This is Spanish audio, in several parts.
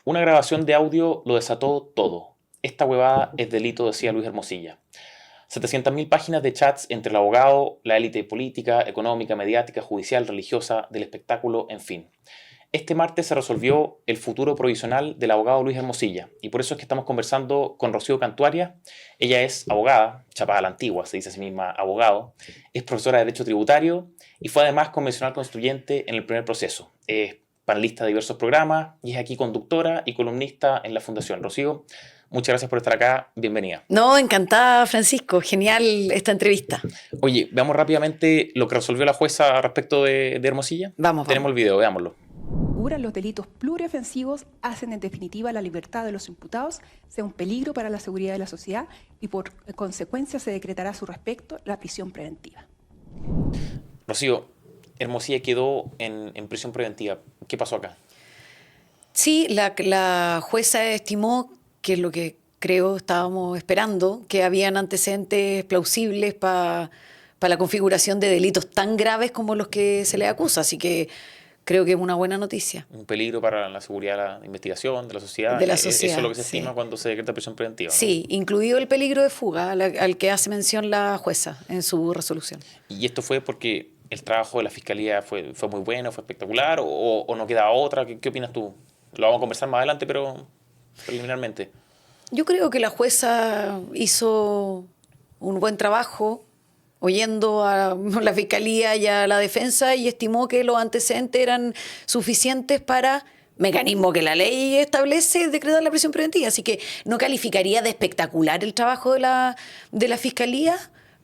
Una grabación de audio lo desató todo. Esta huevada es delito, decía Luis Hermosilla. 700.000 páginas de chats entre el abogado, la élite política, económica, mediática, judicial, religiosa, del espectáculo, en fin. Este martes se resolvió el futuro provisional del abogado Luis Hermosilla y por eso es que estamos conversando con Rocío Cantuaria. Ella es abogada, chapada a la antigua, se dice a sí misma abogado, es profesora de Derecho Tributario y fue además convencional constituyente en el primer proceso. Es panelista de diversos programas y es aquí conductora y columnista en la Fundación. Rocío, muchas gracias por estar acá, bienvenida. No, encantada, Francisco, genial esta entrevista. Oye, veamos rápidamente lo que resolvió la jueza respecto de Hermosilla. Vamos. Tenemos el video, veámoslo. Los delitos pluriofensivos hacen en definitiva la libertad de los imputados sea un peligro para la seguridad de la sociedad y por consecuencia se decretará a su respecto la prisión preventiva. Rocío, Hermosilla quedó en prisión preventiva. ¿Qué pasó acá? Sí, la jueza estimó, que es lo que creo estábamos esperando, que habían antecedentes plausibles para la configuración de delitos tan graves como los que se le acusa, así que creo que es una buena noticia. Un peligro para la seguridad de la investigación, de la sociedad. De la sociedad, eso es lo que se sí. estima cuando se decreta prisión preventiva, ¿no? Sí, incluido el peligro de fuga al que hace mención la jueza en su resolución. ¿Y esto fue porque el trabajo de la Fiscalía fue muy bueno, fue espectacular o no queda otra? ¿Qué opinas tú? Lo vamos a conversar más adelante, pero preliminarmente. Yo creo que la jueza hizo un buen trabajo oyendo a la Fiscalía y a la defensa y estimó que los antecedentes eran suficientes para mecanismo que la ley establece decretar la prisión preventiva. Así que no calificaría de espectacular el trabajo de la Fiscalía.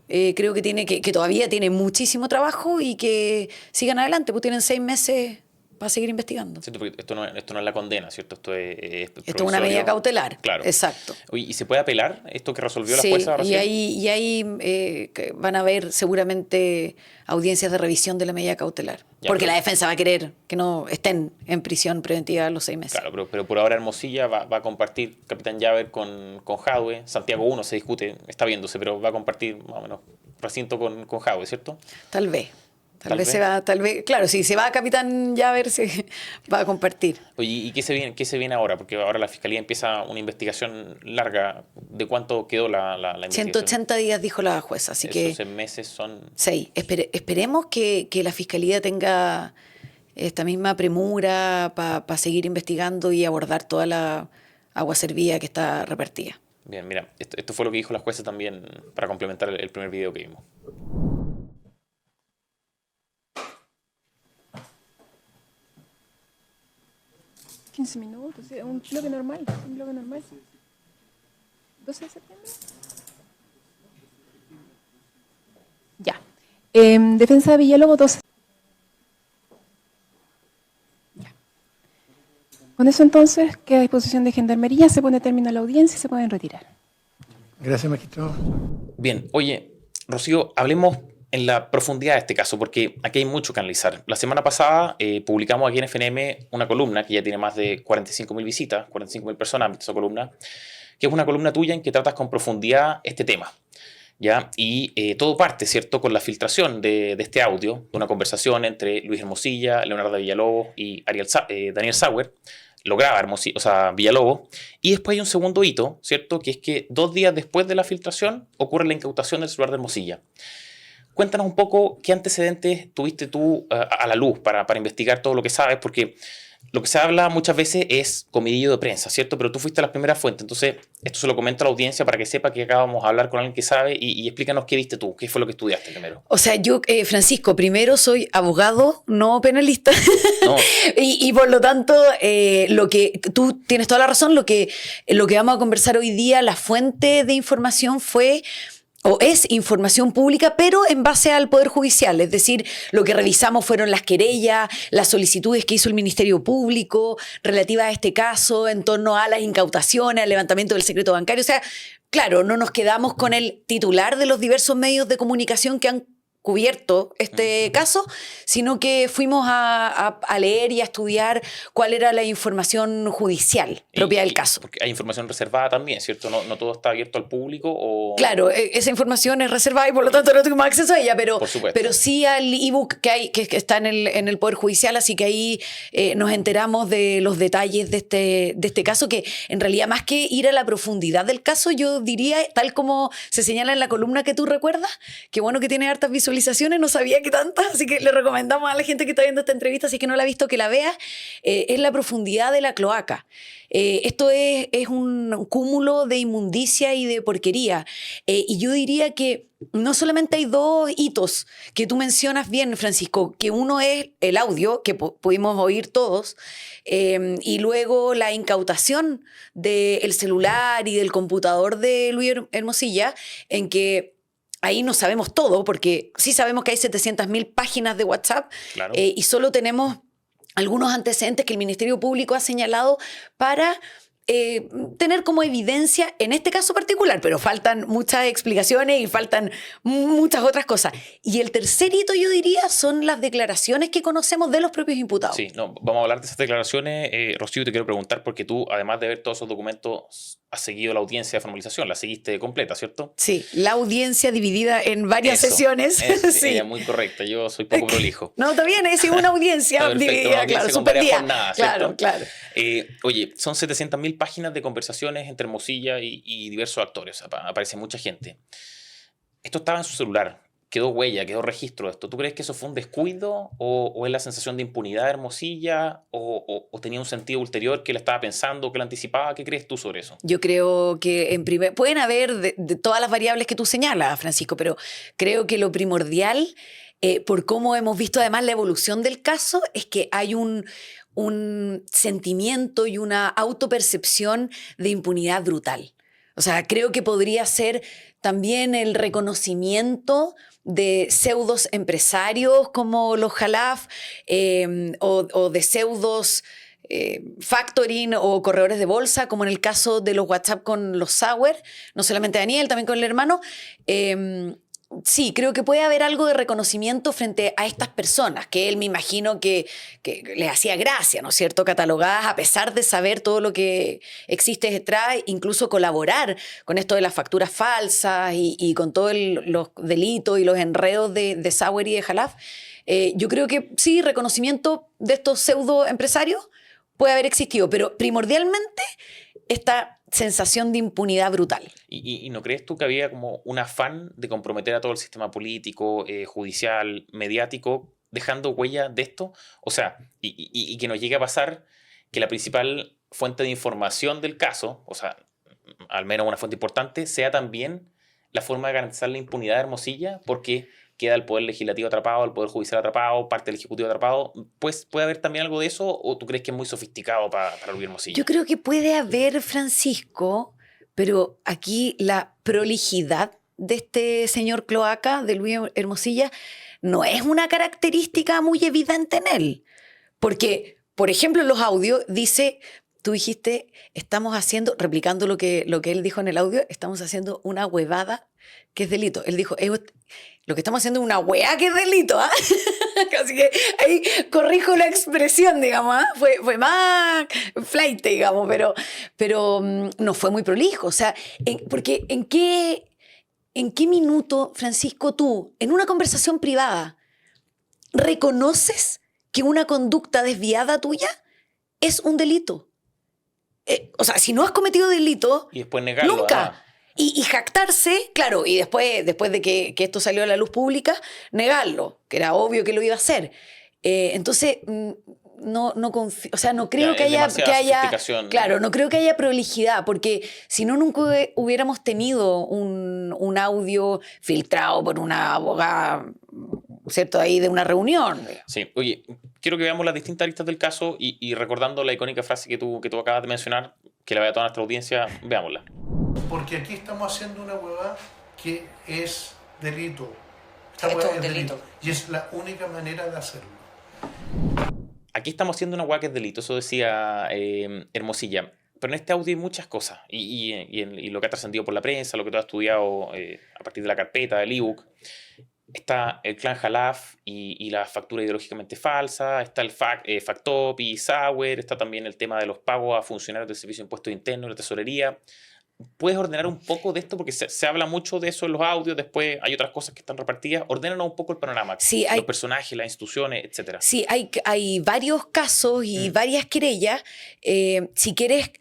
Creo que todavía tiene muchísimo trabajo y que sigan adelante, pues tienen 6 meses para seguir investigando. ¿Cierto? Porque esto no es la condena, ¿cierto? Esto es una medida cautelar. Claro. Exacto. Oye, ¿y se puede apelar esto que resolvió la Sí, jueza? y ahí van a haber seguramente audiencias de revisión de la medida cautelar. Ya, porque pero la defensa va a querer que no estén en prisión preventiva los 6 meses. Claro, pero por ahora Hermosilla va a compartir Capitán Llaver con Jadwe. Santiago 1 se discute, está viéndose, pero va a compartir más o menos recinto con Jadwe, ¿cierto? Tal vez tal vez, claro, si se va a Capitán Llaver se va a compartir. Oye, ¿y qué se viene ahora? Porque ahora la Fiscalía empieza una investigación larga. ¿De cuánto quedó la investigación? 180 días dijo la jueza, así que... Esos meses son... Sí, esperemos que la Fiscalía tenga esta misma premura para seguir investigando y abordar toda la agua servida que está repartida. Bien, mira, esto fue lo que dijo la jueza también para complementar el primer video que vimos. 15 minutos, un bloque normal, 12 de septiembre. Ya. Defensa de Villalobos 12. Ya. Con eso entonces queda a disposición de Gendarmería, se pone término a la audiencia y se pueden retirar. Gracias, magistrado. Bien, oye, Rocío, hablemos en la profundidad de este caso, porque aquí hay mucho que analizar. La semana pasada publicamos aquí en FNM una columna que ya tiene más de 45.000 visitas, 45.000 personas han visto esa columna, que es una columna tuya en que tratas con profundidad este tema, ¿ya? Y todo parte, ¿cierto?, con la filtración de este audio, de una conversación entre Luis Hermosilla, Leonardo Villalobos y Daniel Sauer. Lo graba Villalobos, y después hay un segundo hito, ¿cierto?, que es que 2 días después de la filtración ocurre la incautación del celular de Hermosilla. Cuéntanos un poco qué antecedentes tuviste tú a la luz para investigar todo lo que sabes, porque lo que se habla muchas veces es comidillo de prensa, ¿cierto? Pero tú fuiste la primera fuente, entonces esto se lo comento a la audiencia para que sepa que acá vamos a hablar con alguien que sabe y explícanos qué viste tú, qué fue lo que estudiaste primero. O sea, yo, Francisco, primero soy abogado, no penalista, No. y por lo tanto, lo que tú tienes toda la razón, lo que vamos a conversar hoy día, la fuente de información fue... o es información pública, pero en base al Poder Judicial. Es decir, lo que revisamos fueron las querellas, las solicitudes que hizo el Ministerio Público relativas a este caso en torno a las incautaciones, al levantamiento del secreto bancario. O sea, claro, no nos quedamos con el titular de los diversos medios de comunicación que han cubierto este caso, sino que fuimos a leer y a estudiar cuál era la información judicial propia del caso. Porque hay información reservada también, ¿cierto? No todo está abierto al público o... Claro, esa información es reservada y por lo tanto no tenemos acceso a ella, pero sí al ebook que está en el Poder Judicial, así que ahí nos enteramos de los detalles de este caso, que en realidad más que ir a la profundidad del caso, yo diría, tal como se señala en la columna que tú recuerdas, que bueno que tiene hartas visualizaciones, no sabía que tantas, así que le recomendamos a la gente que está viendo esta entrevista, si es que no la ha visto, que la vea, es la profundidad de la cloaca. Esto es un cúmulo de inmundicia y de porquería. Y yo diría que no solamente hay dos hitos que tú mencionas bien, Francisco, que uno es el audio, que pudimos oír todos, y luego la incautación del celular y del computador de Luis Hermosilla, en que ahí no sabemos todo, porque sí sabemos que hay 700.000 páginas de WhatsApp, claro. Y solo tenemos algunos antecedentes que el Ministerio Público ha señalado para tener como evidencia en este caso particular, pero faltan muchas explicaciones y faltan muchas otras cosas. Y el tercer hito, yo diría, son las declaraciones que conocemos de los propios imputados. Sí, vamos a hablar de esas declaraciones. Rocío, te quiero preguntar, porque tú, además de ver todos esos documentos, has seguido la audiencia de formalización, la seguiste completa, ¿cierto? Sí, la audiencia dividida en varias sesiones. Sí, muy correcta, yo soy poco prolijo. No, está bien, es una audiencia dividida, una audiencia claro, con varias suspendida. jornadas, Claro, claro. Oye, son 700.000 páginas de conversaciones entre Hermosilla y diversos actores, o sea, aparece mucha gente. Esto estaba en su celular, quedó huella, quedó registro de esto. ¿Tú crees que eso fue un descuido o es la sensación de impunidad de Hermosilla o tenía un sentido ulterior que él estaba pensando, que lo anticipaba? ¿Qué crees tú sobre eso? Yo creo que pueden haber de todas las variables que tú señalas, Francisco, pero creo que lo primordial, por cómo hemos visto además la evolución del caso, es que hay un sentimiento y una autopercepción de impunidad brutal. O sea, creo que podría ser también el reconocimiento de pseudos empresarios como los Jalaf, o de pseudos factoring o corredores de bolsa, como en el caso de los WhatsApp con los Sauer, no solamente Daniel, también con el hermano. Sí, creo que puede haber algo de reconocimiento frente a estas personas, que él me imagino que les hacía gracia, ¿no es cierto?, catalogadas a pesar de saber todo lo que existe detrás, incluso colaborar con esto de las facturas falsas y con todos los delitos y los enredos de Sauer y de Jalaf. Yo creo que sí, reconocimiento de estos pseudo empresarios puede haber existido, pero primordialmente esta sensación de impunidad brutal. ¿Y no crees tú que había como un afán de comprometer a todo el sistema político, judicial, mediático, dejando huella de esto? O sea, y que nos llegue a pasar que la principal fuente de información del caso, o sea, al menos una fuente importante, sea también la forma de garantizar la impunidad de Hermosilla, porque queda el Poder Legislativo atrapado, el Poder Judicial atrapado, parte del Ejecutivo atrapado. Pues, ¿puede haber también algo de eso o tú crees que es muy sofisticado para Luis Hermosilla? Yo creo que puede haber, Francisco, pero aquí la prolijidad de este señor cloaca, de Luis Hermosilla, no es una característica muy evidente en él. Porque, por ejemplo, en los audios dice... Tú dijiste, estamos haciendo, replicando lo que él dijo en el audio, estamos haciendo una huevada que es delito. Él dijo, lo que estamos haciendo es una hueá que es delito. Así que ahí corrijo la expresión, digamos. Fue más flight, digamos, pero no fue muy prolijo. O sea, porque ¿en qué minuto, Francisco, tú, en una conversación privada, reconoces que una conducta desviada tuya es un delito? O sea, si no has cometido delito, y después negarlo, nunca. Y jactarse, claro, y después de que esto salió a la luz pública, negarlo, que era obvio que lo iba a hacer. Entonces, no confío, o sea, no creo que haya claro, no creo que haya prolijidad, porque si no, nunca hubiéramos tenido un audio filtrado por una abogada, ¿cierto?, ahí de una reunión. Sí, oye, quiero que veamos las distintas aristas del caso y recordando la icónica frase que tú acabas de mencionar, que la vea toda nuestra audiencia, veámosla. Porque aquí estamos haciendo una huevada que es delito. Esto es un delito. Y es la única manera de hacerlo. Aquí estamos haciendo una hueá que es delito, eso decía Hermosilla. Pero en este audio hay muchas cosas. Y lo que ha trascendido por la prensa, lo que tú has estudiado a partir de la carpeta, del ebook. está el clan Jalaf y la factura ideológicamente falsa, está el Factop y Sauer, está también el tema de los pagos a funcionarios del Servicio de Impuestos Internos y la Tesorería. ¿Puedes ordenar un poco de esto? Porque se habla mucho de eso en los audios, después hay otras cosas que están repartidas. Ordénanos un poco el panorama, Sí, los personajes, las instituciones, etcétera. Sí, hay varios casos y varias querellas, si quieres,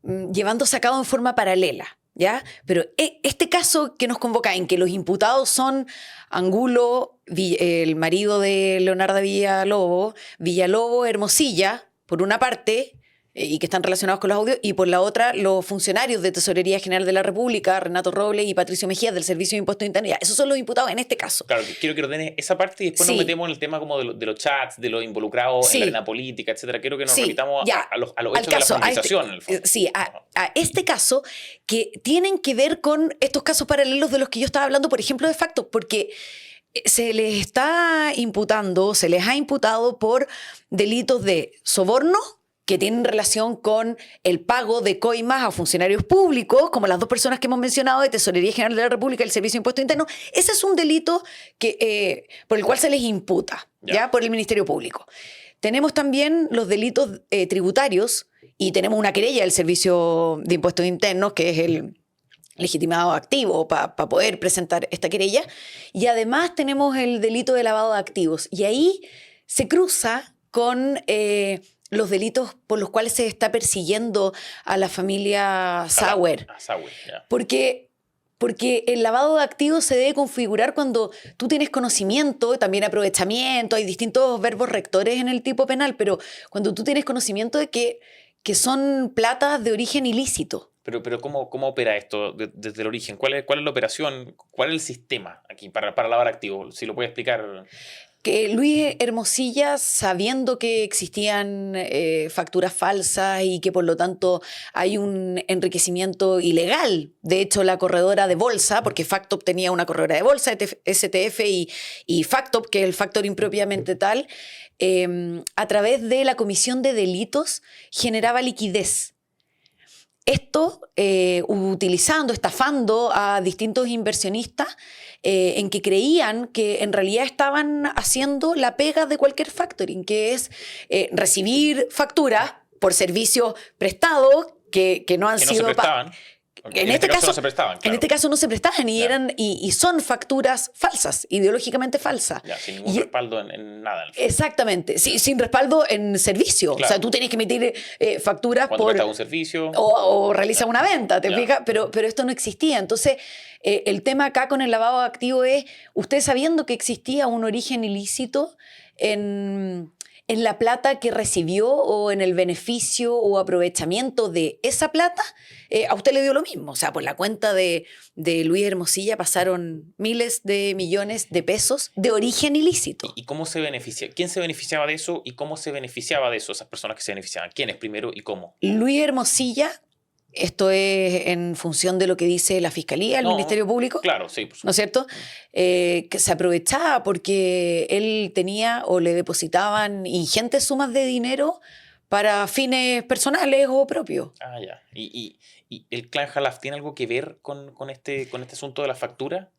llevándose a cabo en forma paralela, ¿ya? Pero este caso que nos convoca, en que los imputados son Angulo, el marido de Leonardo Villalobos, Hermosilla, por una parte, y que están relacionados con los audios, y por la otra, los funcionarios de Tesorería General de la República, Renato Robles y Patricio Mejía, del Servicio de Impuestos Internos. Ya, esos son los imputados en este caso. Claro, quiero que ordenes esa parte y después nos metemos en el tema como de los chats, de los involucrados en la arena política, etcétera. Quiero que nos remitamos a los hechos de la formalización, en el fondo. Sí, a este caso, que tienen que ver con estos casos paralelos de los que yo estaba hablando, por ejemplo, de facto, porque se les ha imputado por delitos de soborno, que tienen relación con el pago de coimas a funcionarios públicos, como las dos personas que hemos mencionado, de Tesorería General de la República y el Servicio de Impuestos Internos. Ese es un delito por el cual se les imputa, ¿ya? Por el Ministerio Público. Tenemos también los delitos tributarios y tenemos una querella del Servicio de Impuestos Internos, que es el legitimado activo para poder presentar esta querella. Y además tenemos el delito de lavado de activos. Y ahí se cruza con los delitos por los cuales se está persiguiendo a la familia Sauer. Sauer, ya. Porque el lavado de activos se debe configurar cuando tú tienes conocimiento, también aprovechamiento, hay distintos verbos rectores en el tipo penal, pero cuando tú tienes conocimiento de que son platas de origen ilícito. Pero ¿cómo opera esto desde el origen? ¿Cuál es la operación? ¿Cuál es el sistema aquí para lavar activos? Si lo puede explicar. Que Luis Hermosilla, sabiendo que existían facturas falsas y que por lo tanto hay un enriquecimiento ilegal, de hecho la corredora de bolsa, porque Factop tenía una corredora de bolsa, STF y Factop, que es el factoring propiamente tal, a través de la comisión de delitos generaba liquidez. Esto estafando a distintos inversionistas en que creían que en realidad estaban haciendo la pega de cualquier factoring, que es recibir facturas por servicios prestados que no han sido pagados. En este caso no se prestaban. Claro. En este caso no se prestaban y son facturas falsas, ideológicamente falsas. Ya, sin ningún respaldo en nada. Exactamente, sin respaldo en servicio. Claro. O sea, tú tienes que emitir facturas cuando prestas un servicio. O realizas una venta, ¿te fijas? Pero esto no existía. Entonces, el tema acá con el lavado de activos es, usted sabiendo que existía un origen ilícito en la plata que recibió o en el beneficio o aprovechamiento de esa plata, a usted le dio lo mismo. O sea, por la cuenta de Luis Hermosilla pasaron miles de millones de pesos de origen ilícito. ¿Y cómo se beneficia? ¿Quién se beneficiaba de eso y cómo se beneficiaba de eso esas personas que se beneficiaban? ¿Quiénes primero y cómo? Luis Hermosilla. Esto es en función de lo que dice la Fiscalía, el Ministerio Público. Claro, sí, por supuesto. ¿No es cierto? Que se aprovechaba porque él tenía o le depositaban ingentes sumas de dinero para fines personales o propios. Ah, ya. ¿Y el clan Jalaf tiene algo que ver con este asunto de la factura?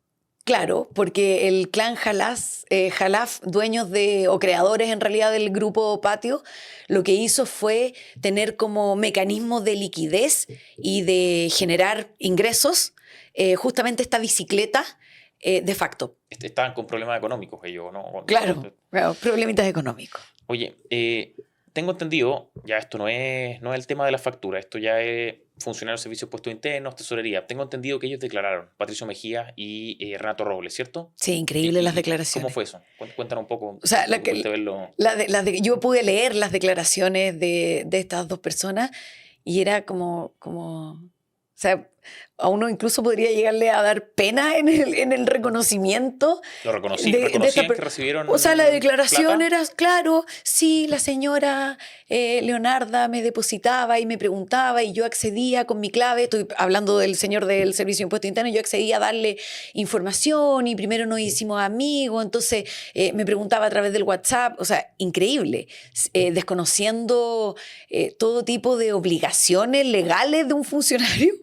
Claro, porque el clan Jalaf, dueños o creadores en realidad del grupo Patio, lo que hizo fue tener como mecanismo de liquidez y de generar ingresos justamente esta bicicleta de facto. Estaban con problemas económicos ellos, ¿no? Claro, problemitas económicos. Oye, tengo entendido, ya esto no es el tema de la factura, esto ya es funcionarios de servicios de impuestos internos, tesorería. Tengo entendido que ellos declararon, Patricio Mejía y Renato Robles, ¿cierto? Sí, increíble las declaraciones. ¿Cómo fue eso? Cuéntanos un poco. O sea, yo pude leer las declaraciones de estas dos personas y era como o sea, a uno incluso podría llegarle a dar pena en el reconocimiento. ¿Lo reconocían que recibieron? O sea, la declaración plata? era, claro, sí, la señora Leonarda me depositaba y me preguntaba y yo accedía con mi clave, estoy hablando del señor del Servicio de Impuestos Internos, yo accedía a darle información y primero nos hicimos amigos, entonces me preguntaba a través del WhatsApp, o sea, increíble, desconociendo todo tipo de obligaciones legales de un funcionario,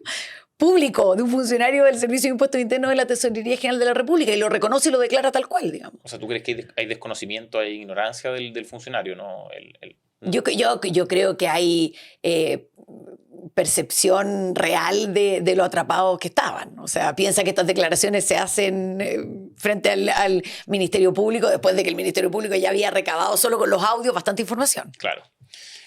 público de un funcionario del Servicio de Impuestos Internos de la Tesorería General de la República y lo reconoce y lo declara tal cual, digamos. O sea, ¿tú crees que hay desconocimiento, hay ignorancia del funcionario, ¿no? Yo creo que hay percepción real de lo atrapados que estaban. O sea, piensa que estas declaraciones se hacen frente al Ministerio Público después de que el Ministerio Público ya había recabado solo con los audios bastante información. Claro.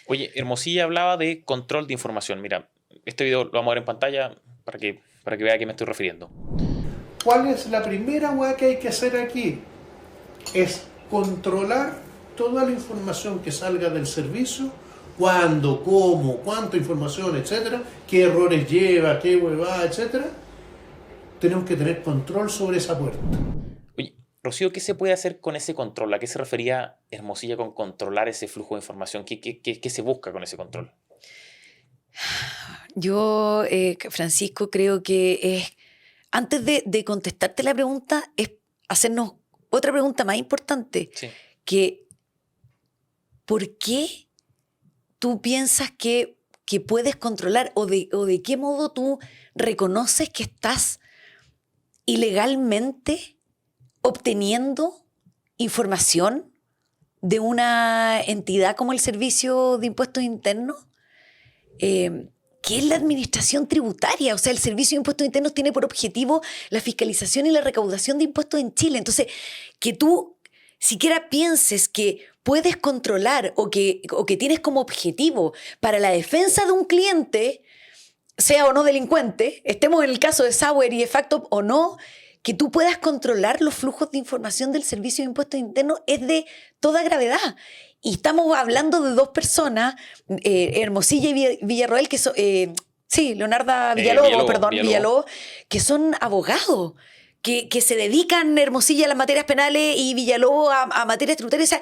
Oye, Hermosilla hablaba de control de información. Mira, este video lo vamos a ver en pantalla para que vea a qué me estoy refiriendo. ¿Cuál es la primera hueá que hay que hacer aquí? Es controlar toda la información que salga del servicio, cuándo, cómo, cuánta información, etcétera, qué errores lleva, qué huevada, etcétera. Tenemos que tener control sobre esa puerta. Oye, Rocío, ¿qué se puede hacer con ese control? ¿A qué se refería Hermosilla con controlar ese flujo de información? ¿Qué se busca con ese control? Yo, Francisco, creo que antes de contestarte la pregunta, es hacernos otra pregunta más importante. Sí. Que ¿por qué tú piensas que puedes controlar o de qué modo tú reconoces que estás ilegalmente obteniendo información de una entidad como el Servicio de Impuestos Internos? ¿Qué es la administración tributaria? O sea, el Servicio de Impuestos Internos tiene por objetivo la fiscalización y la recaudación de impuestos en Chile. Entonces, que tú siquiera pienses que puedes controlar o que tienes como objetivo para la defensa de un cliente, sea o no delincuente, estemos en el caso de Sauer y de Factop o no, que tú puedas controlar los flujos de información del Servicio de Impuestos Internos es de toda gravedad. Y estamos hablando de dos personas, Hermosilla y Villarroel, que son... Leonarda Villalobos, que son abogados, que se dedican, Hermosilla, a las materias penales y Villalobos a materias tributarias. O sea,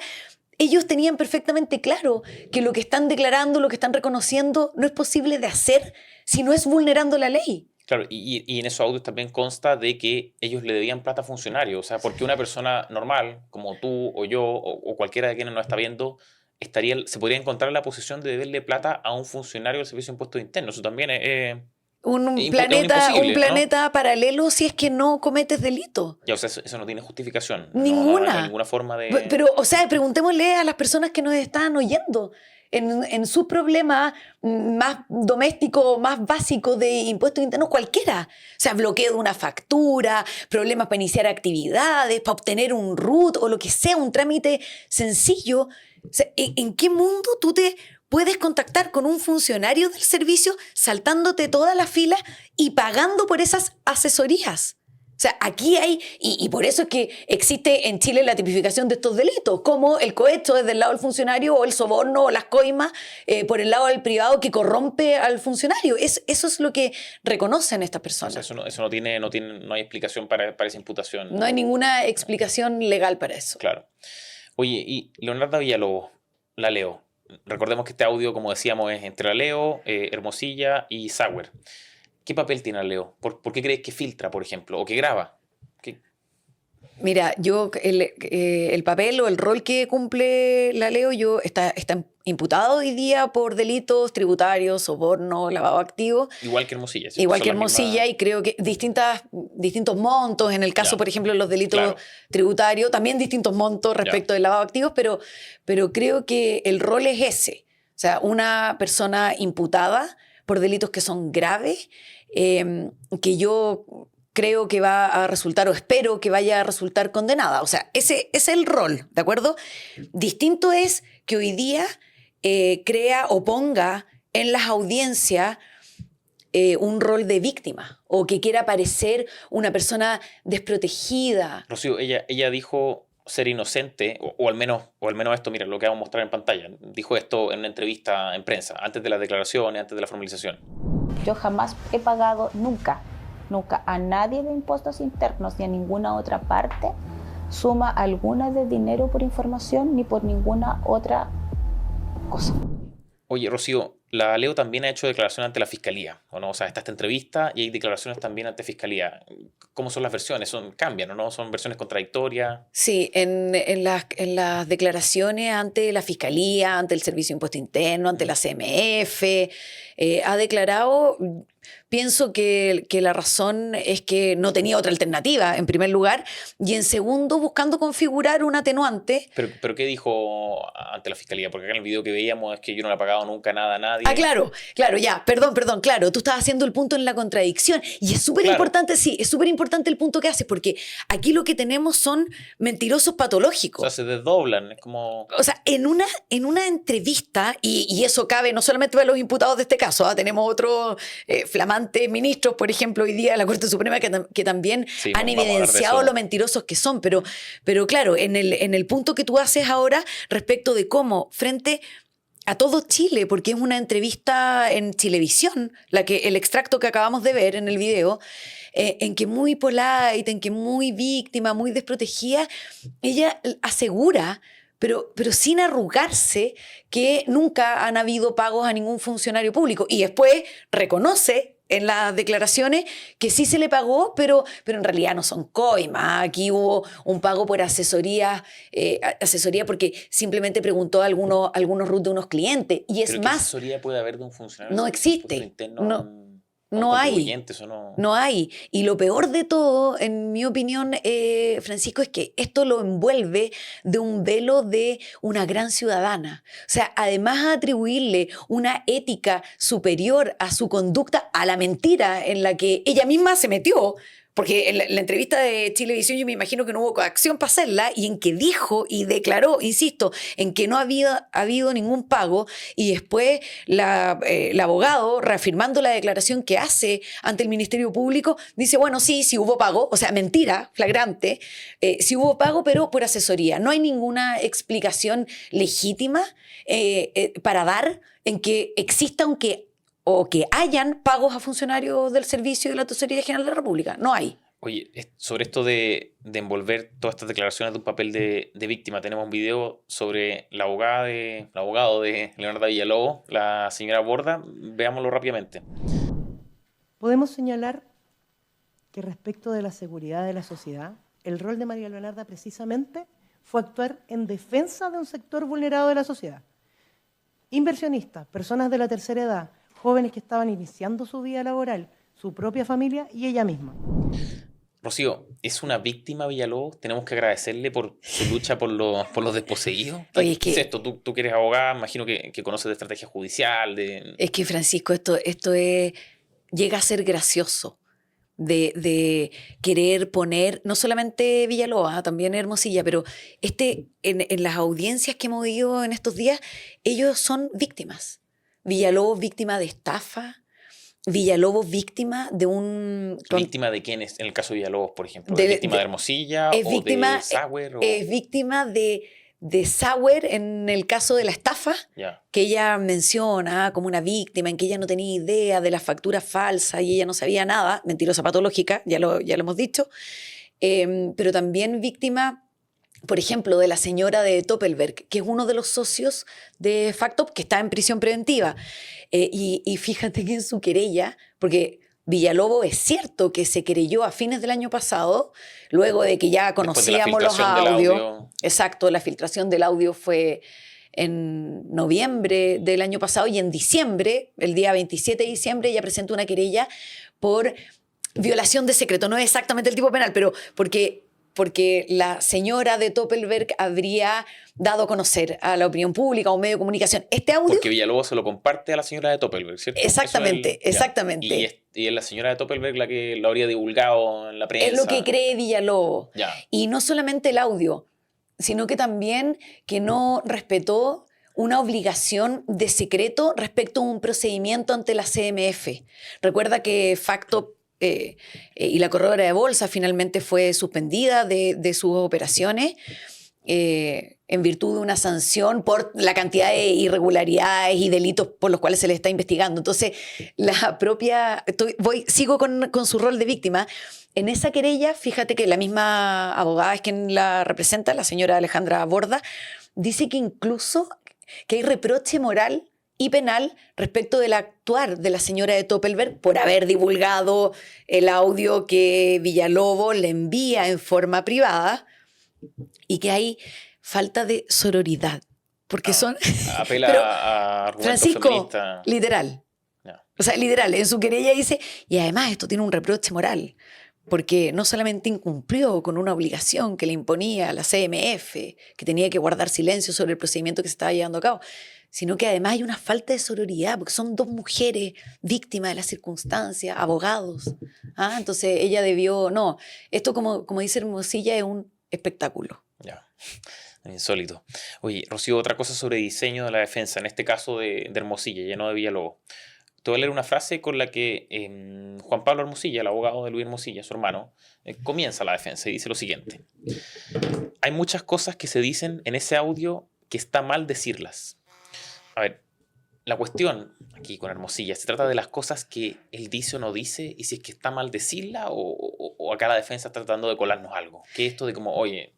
ellos tenían perfectamente claro que lo que están declarando, lo que están reconociendo, no es posible de hacer si no es vulnerando la ley. Claro, y en esos audios también consta de que ellos le debían plata a funcionarios. O sea, porque una persona normal, como tú o yo o cualquiera de quienes nos está viendo, se podría encontrar en la posición de deberle plata a un funcionario del Servicio de Impuestos Internos. Eso también es un imposible, planeta paralelo si es que no cometes delito. Ya, o sea, eso no tiene justificación. Ninguna. No hay ninguna forma de... Pero, o sea, preguntémosle a las personas que nos están oyendo. En su problema más doméstico, más básico de impuestos internos, cualquiera. O sea, bloqueo de una factura, problemas para iniciar actividades, para obtener un RUT o lo que sea, un trámite sencillo. O sea, ¿en qué mundo tú te puedes contactar con un funcionario del servicio saltándote toda la fila y pagando por esas asesorías? O sea, aquí hay, y por eso es que existe en Chile la tipificación de estos delitos, como el cohecho desde el lado del funcionario o el soborno o las coimas por el lado del privado que corrompe al funcionario. Eso es lo que reconocen estas personas. O sea, no hay explicación para esa imputación. No hay ninguna explicación legal para eso. Claro. Oye, y Leonarda Villalobos, la Leo. Recordemos que este audio, como decíamos, es entre la Leo, Hermosilla y Sauer. ¿Qué papel tiene la Leo? ¿Por qué crees que filtra, por ejemplo, o que graba? Mira, el papel o el rol que cumple la Leo está imputado hoy día por delitos tributarios, soborno, lavado de activos. Igual que Hermosilla. ¿Sí? Igual que Hermosilla, y creo que distintos montos, en el caso, por ejemplo, de los delitos tributarios, también distintos montos respecto del lavado de activos, pero creo que el rol es ese. O sea, una persona imputada por delitos que son graves, que yo creo que va a resultar, o espero que vaya a resultar condenada. O sea, ese es el rol, ¿de acuerdo? Distinto es que hoy día crea o ponga en las audiencias un rol de víctima, o que quiera parecer una persona desprotegida. Rocío, ella dijo ser inocente, o al menos esto, mira, lo que vamos a mostrar en pantalla. Dijo esto en una entrevista en prensa, antes de las declaraciones, antes de la formalización. Yo jamás he pagado nunca a nadie de impuestos internos ni a ninguna otra parte suma alguna de dinero por información ni por ninguna otra cosa. Oye, Rocío, la Leo también ha hecho declaraciones ante la Fiscalía, ¿o no? O sea, está esta entrevista y hay declaraciones también ante Fiscalía. ¿Cómo son las versiones? ¿Cambian o no? ¿Son versiones contradictorias? Sí, en las declaraciones ante la Fiscalía, ante el Servicio de Impuesto Interno, ante la CMF, ha declarado Pienso que la razón es que no tenía otra alternativa, en primer lugar, y en segundo, buscando configurar un atenuante. ¿Pero qué dijo ante la fiscalía? Porque acá en el video que veíamos es que yo no le he pagado nunca nada a nadie. Claro, ya, perdón, claro, tú estás haciendo el punto en la contradicción, y es súper importante, sí, es súper importante el punto que haces, porque aquí lo que tenemos son mentirosos patológicos. O sea, se desdoblan, es como... O sea, en una entrevista, y eso cabe no solamente para los imputados de este caso, tenemos otros flamantes ministros, por ejemplo, hoy día de la Corte Suprema que también Sí, han vamos a hablar de evidenciado eso. lo mentirosos que son, pero claro, en el punto que tú haces ahora respecto de cómo frente a todo Chile, porque es una entrevista en Chilevisión, el extracto que acabamos de ver en el video, en que muy polite, en que muy víctima, muy desprotegida, ella asegura, pero sin arrugarse, que nunca han habido pagos a ningún funcionario público. Y después reconoce en las declaraciones que sí se le pagó, pero en realidad no son coimas. Aquí hubo un pago por asesoría porque simplemente preguntó a algunos RUT de unos clientes. Y es ¿Pero qué más, asesoría puede haber de un funcionario? no existe. Interno, No hay. contribuyentes, o no. No hay. Y lo peor de todo, en mi opinión, Francisco, es que esto lo envuelve de un velo de una gran ciudadana. O sea, además de atribuirle una ética superior a su conducta, a la mentira en la que ella misma se metió, porque en la entrevista de Chilevisión yo me imagino que no hubo coacción para hacerla, y en que dijo y declaró, insisto, en que no había habido ningún pago, y después el abogado, reafirmando la declaración que hace ante el Ministerio Público, dice, bueno, sí hubo pago, o sea, mentira, flagrante, sí hubo pago, pero por asesoría. No hay ninguna explicación legítima para dar en que exista o que hayan pagos a funcionarios del Servicio de la Tesorería General de la República. No hay. Oye, sobre esto de envolver todas estas declaraciones de un papel de víctima, tenemos un video sobre el abogado de Leonardo Villalobos, la señora Borda. Veámoslo rápidamente. Podemos señalar que respecto de la seguridad de la sociedad, el rol de María Leonarda precisamente fue actuar en defensa de un sector vulnerado de la sociedad. Inversionistas, personas de la tercera edad, jóvenes que estaban iniciando su vida laboral, su propia familia y ella misma. Rocío, ¿es una víctima Villalobos? ¿Tenemos que agradecerle por su lucha por los desposeídos? Oye, ¿Qué es esto? Tú que eres abogada, imagino que conoces de estrategia judicial. Es que, Francisco, esto llega a ser gracioso de querer poner, no solamente Villalobos, también Hermosilla, pero en las audiencias que hemos ido en estos días, ellos son víctimas. Villalobos víctima de estafa, Villalobos víctima de un... ¿Víctima de quién es? En el caso de Villalobos, por ejemplo. ¿Es víctima de Hermosilla o de Sauer? Es víctima de Sauer en el caso de la estafa, que ella menciona como una víctima, en que ella no tenía idea de las facturas falsas y ella no sabía nada, mentirosa patológica, ya lo hemos dicho, pero también víctima, por ejemplo, de la señora de Doppelberg, que es uno de los socios de Factop, que está en prisión preventiva. Y fíjate que en su querella, porque Villalobos es cierto que se querelló a fines del año pasado, luego de que ya conocíamos los audios. Exacto, la filtración del audio fue en noviembre del año pasado, y en diciembre, el día 27 de diciembre, ella presentó una querella por violación de secreto. No es exactamente el tipo penal, pero porque la señora de Doppelberg habría dado a conocer a la opinión pública, a un medio de comunicación, este audio. Porque Villalobos se lo comparte a la señora de Doppelberg, ¿cierto? Exactamente. Y es la señora de Doppelberg la que lo habría divulgado en la prensa. Es lo que cree Villalobos. Ya. Y no solamente el audio, sino que también que no respetó una obligación de secreto respecto a un procedimiento ante la CMF. Recuerda que Factop y la corredora de bolsa finalmente fue suspendida de sus operaciones en virtud de una sanción por la cantidad de irregularidades y delitos por los cuales se le está investigando. Entonces, la propia... sigo con su rol de víctima. En esa querella, fíjate que la misma abogada es quien la representa, la señora Alejandra Borda, dice que incluso que hay reproche moral y penal respecto del actuar de la señora de Doppelberg por haber divulgado el audio que Villalobos le envía en forma privada, y que hay falta de sororidad. Porque son... Apela pero, a argumentos Francisco, feministas. literal. Ya. O sea, literal, en su querella dice, y además esto tiene un reproche moral, porque no solamente incumplió con una obligación que le imponía la CMF, que tenía que guardar silencio sobre el procedimiento que se estaba llevando a cabo, sino que además hay una falta de sororidad, porque son dos mujeres víctimas de las circunstancias, abogados. ¿Ah? Entonces ella debió, no, esto como dice Hermosilla es un espectáculo. Ya. Insólito. Oye, Rocío, otra cosa sobre diseño de la defensa, en este caso de Hermosilla, ya no de Villalobos. Te voy a leer una frase con la que Juan Pablo Hermosilla, el abogado de Luis Hermosilla, su hermano, comienza la defensa y dice lo siguiente. Hay muchas cosas que se dicen en ese audio que está mal decirlas. A ver, la cuestión aquí con Hermosilla, ¿se trata de las cosas que él dice o no dice y si es que está mal decirla o acá la defensa está tratando de colarnos algo? ¿Qué es esto de como, oye,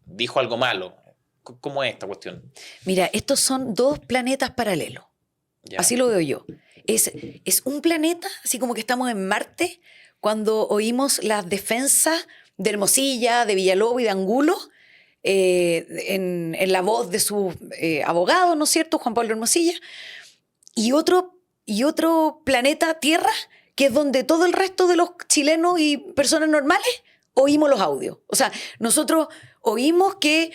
dijo algo malo? ¿Cómo es esta cuestión? Mira, estos son dos planetas paralelos. ¿Ya? Así lo veo yo. Es un planeta, así como que estamos en Marte, cuando oímos las defensas de Hermosilla, de Villalobos y de Angulo, en la voz de sus abogados, ¿no es cierto?, Juan Pablo Hermosilla, y otro planeta, Tierra, que es donde todo el resto de los chilenos y personas normales oímos los audios. O sea, nosotros oímos que